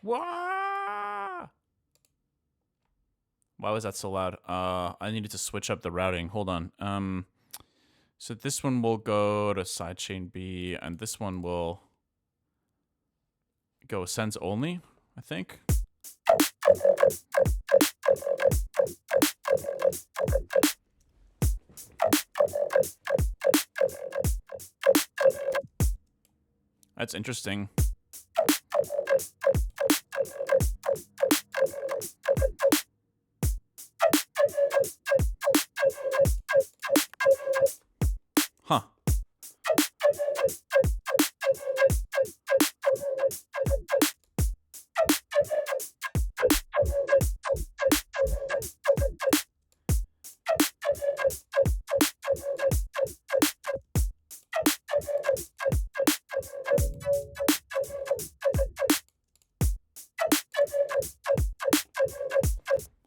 Wah! Why was that so loud? I needed to switch up the routing. Hold on. So this one will go to sidechain B, and this one will go sends only, I think. That's interesting. Huh.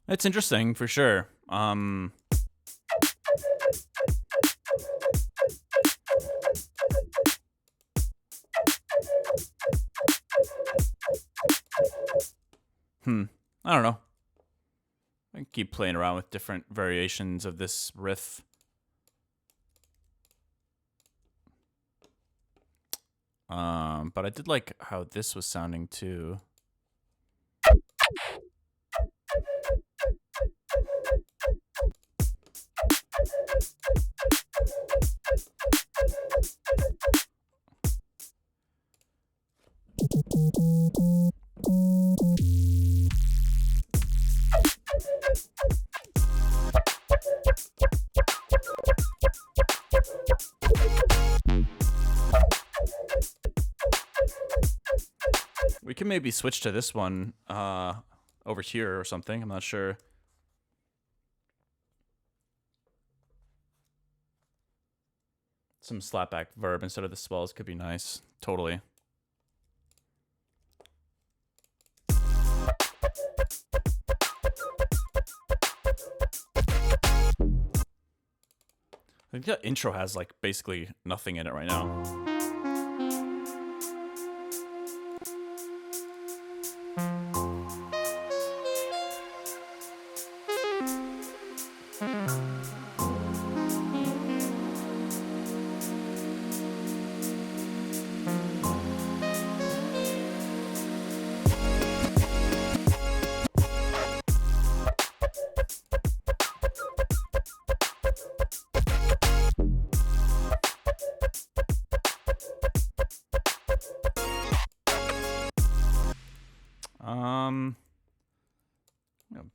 It's interesting for sure. I don't know. I can keep playing around with different variations of this riff. But I did like how this was sounding too. We can maybe switch to this one over here or something. I'm not sure. Some slapback verb instead of the swells could be nice. Totally. I think the intro has like basically nothing in it right now.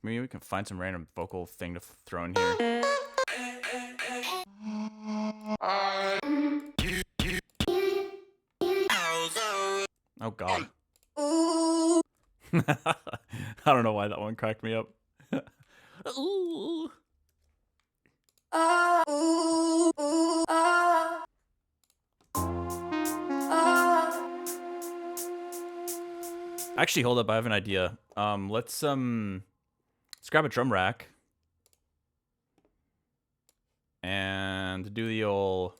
Maybe we can find some random vocal thing to throw in here. Oh God. I don't know why that one cracked me up. Actually, hold up, I have an idea. Let's grab a drum rack and do the old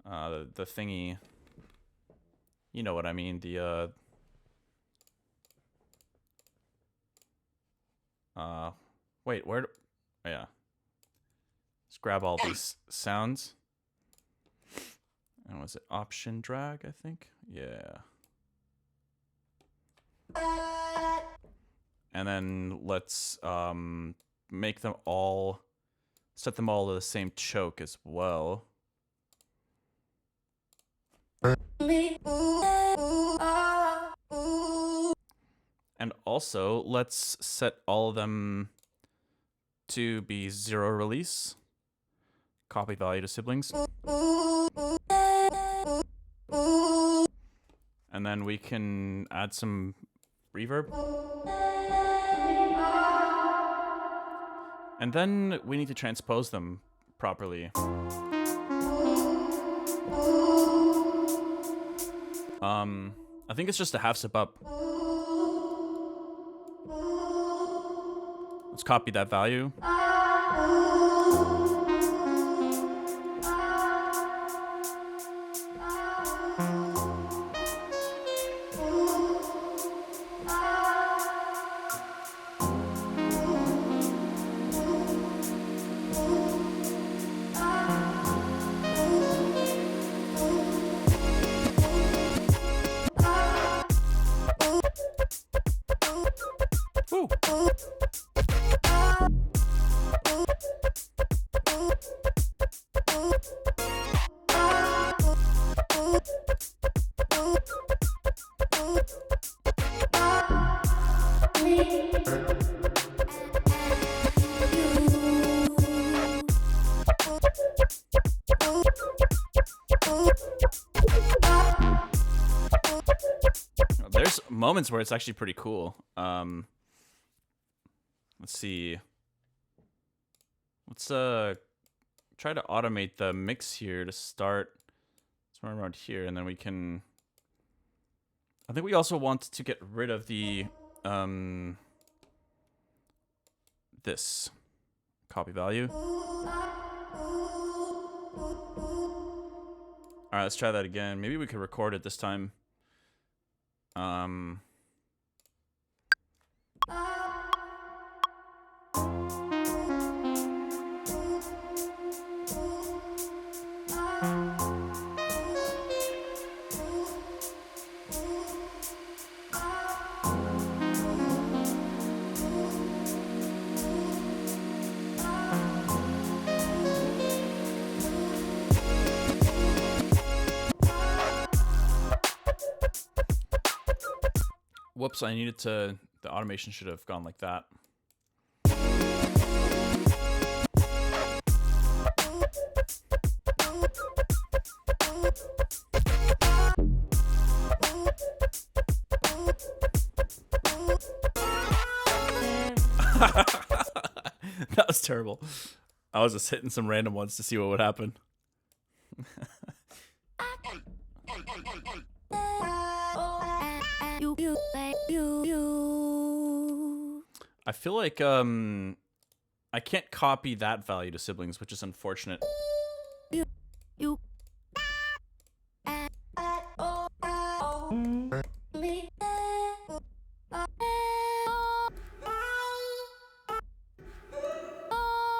the thingy. You know what I mean, the wait, where oh, yeah. Let's grab all these sounds. And was it option drag, I think? Yeah. And then let's make them all, set them all to the same choke as well. And also, let's set all of them to be 0 release. Copy value to siblings. And then we can add some reverb. And then we need to transpose them properly. I think it's just a half step up. Let's copy that value. There's moments where it's actually pretty cool. Let's see. Let's try to automate the mix here to start somewhere around here, and then we can. I think we also want to get rid of the this copy value. All right, let's try that again. Maybe we could record it this time. Whoops, I needed to, the automation should have gone like that. That was terrible. I was just hitting some random ones to see what would happen. I feel like I can't copy that value to siblings, which is unfortunate.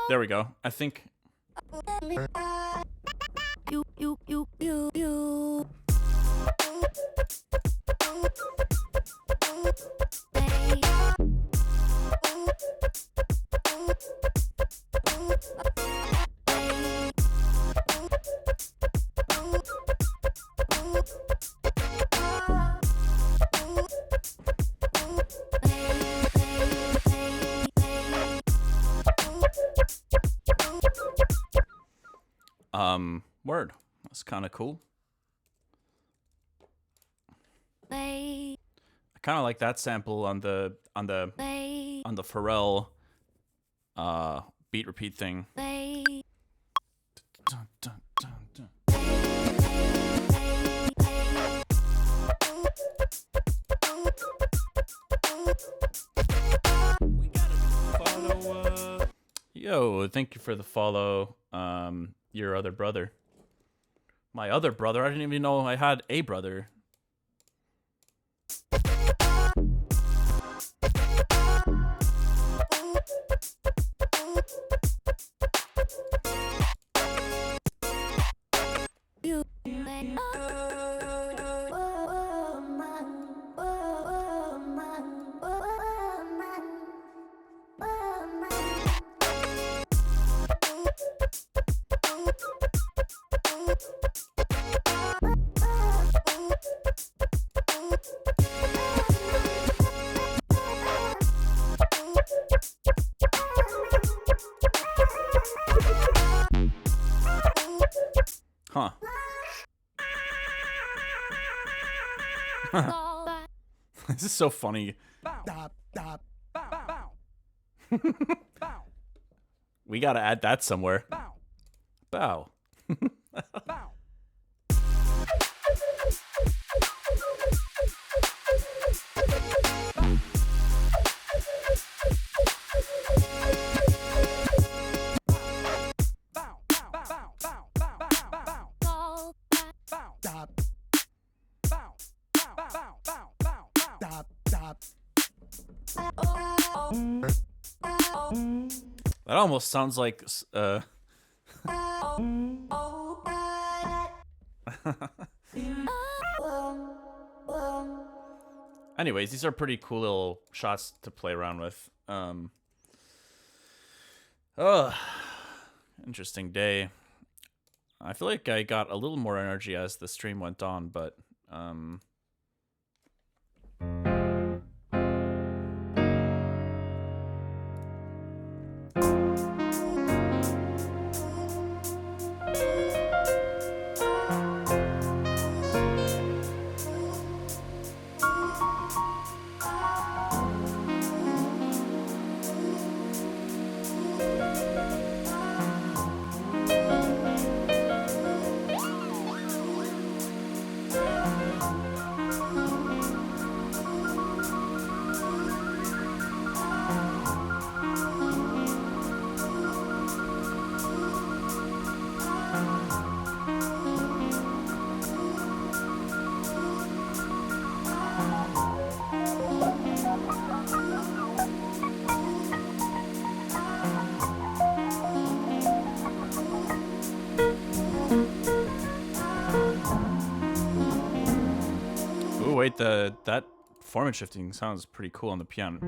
There we go. I think word. That's kind of cool. I kind of like that sample on the Pharrell beat repeat thing. Dun, dun, dun, dun. We gotta follow. Yo, thank you for the follow. Your other brother. My other brother? I didn't even know I had a brother. Huh. This is so funny. We gotta add that somewhere. Bow. That almost sounds like Anyways, these are pretty cool little shots to play around with. Oh, interesting day. I feel like I got a little more energy as the stream went on, but oh wait, that formant shifting sounds pretty cool on the piano.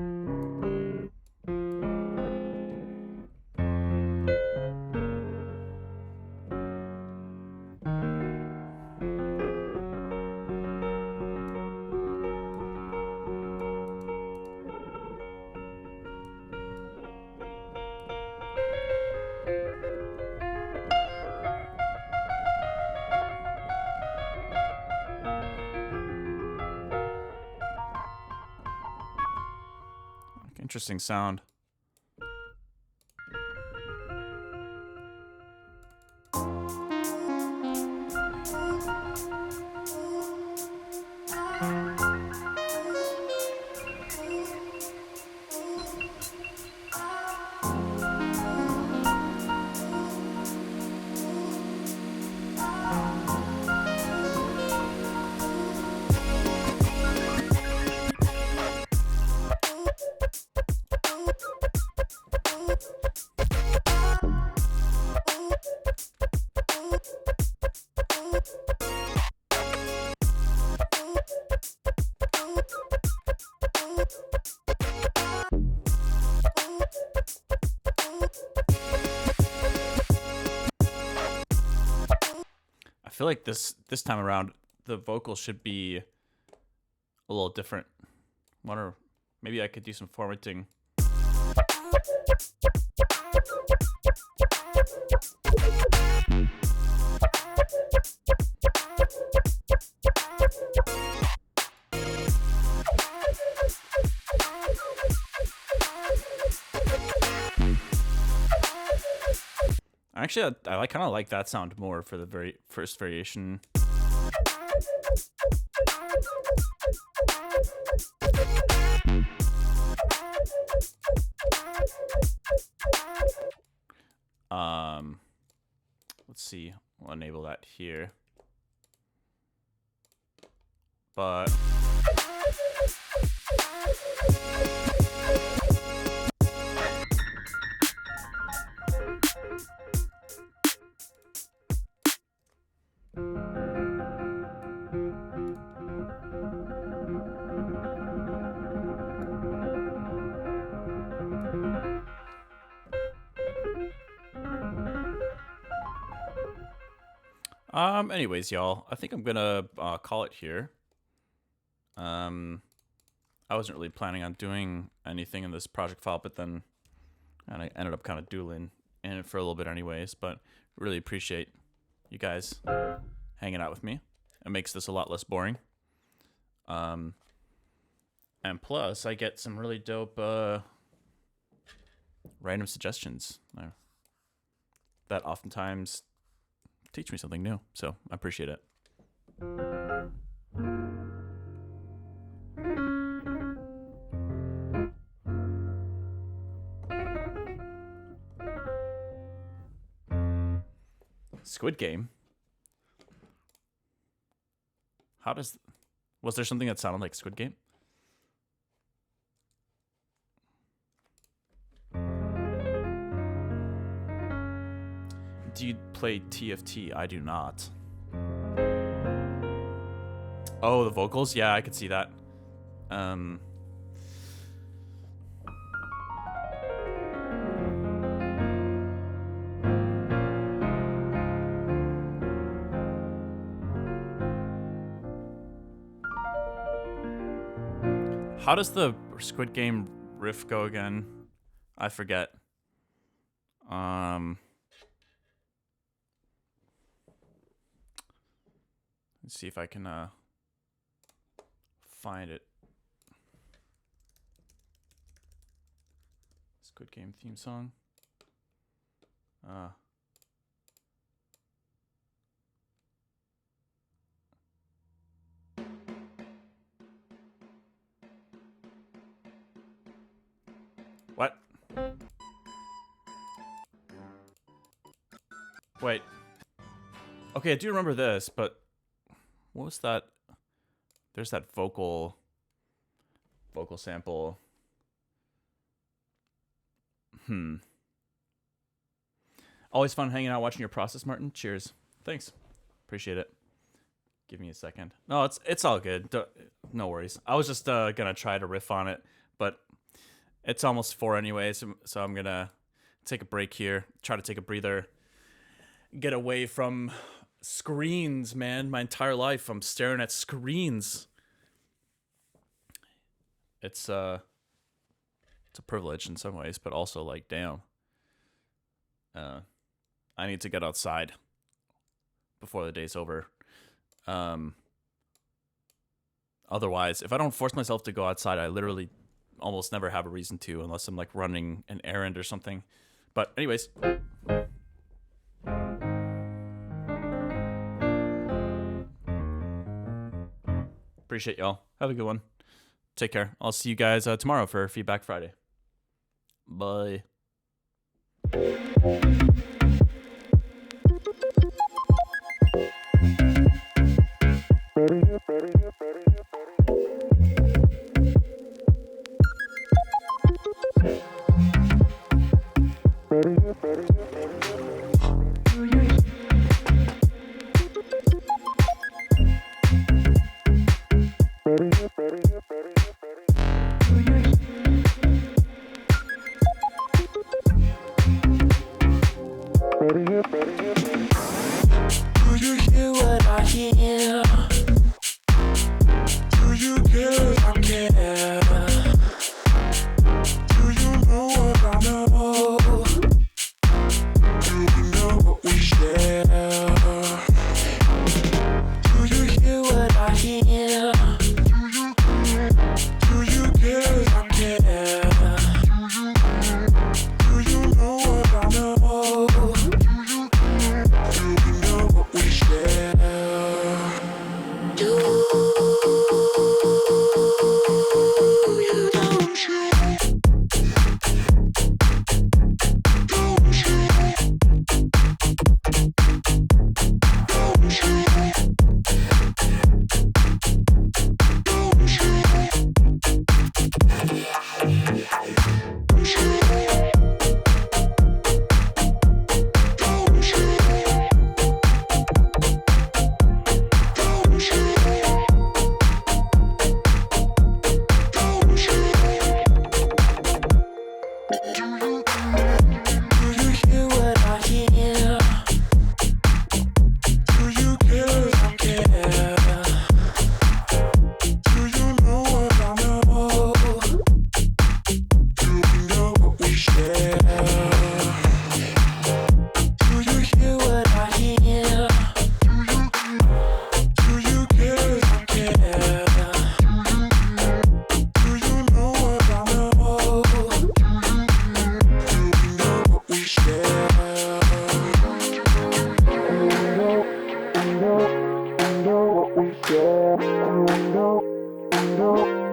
Interesting sound. I feel like this time around the vocals should be a little different. Wonder maybe I could do some formatting. Actually, I kind of like that sound more for the very first variation. Let's see. We'll enable that here. But anyways, y'all, I think I'm gonna call it here. I wasn't really planning on doing anything in this project file, but then I ended up kind of doodling in it for a little bit anyways, but really appreciate you guys hanging out with me. It makes this a lot less boring. And plus, I get some really dope random suggestions that oftentimes teach me something new, so I appreciate it. Squid Game? Was there something that sounded like Squid Game? Do you play TFT? I do not. Oh, the vocals? Yeah, I could see that. How does the Squid Game riff go again? I forget. Let's see if I can find it. Squid Game theme song. What? Wait. Okay, I do remember this, but what was that? There's that vocal sample. Always fun hanging out, watching your process, Martin. Cheers. Thanks. Appreciate it. Give me a second. No, it's all good. No worries. I was just gonna try to riff on it, but it's almost 4 anyways, so I'm gonna take a break here. Try to take a breather. Get away from screens, man. My entire life, I'm staring at screens. It's a privilege in some ways, but also like, damn. I need to get outside before the day's over. Otherwise, if I don't force myself to go outside, I literally almost never have a reason to, unless I'm like running an errand or something. But anyways. Appreciate y'all. Have a good one. Take care. I'll see you guys tomorrow for Feedback Friday. Bye. know what we share. I know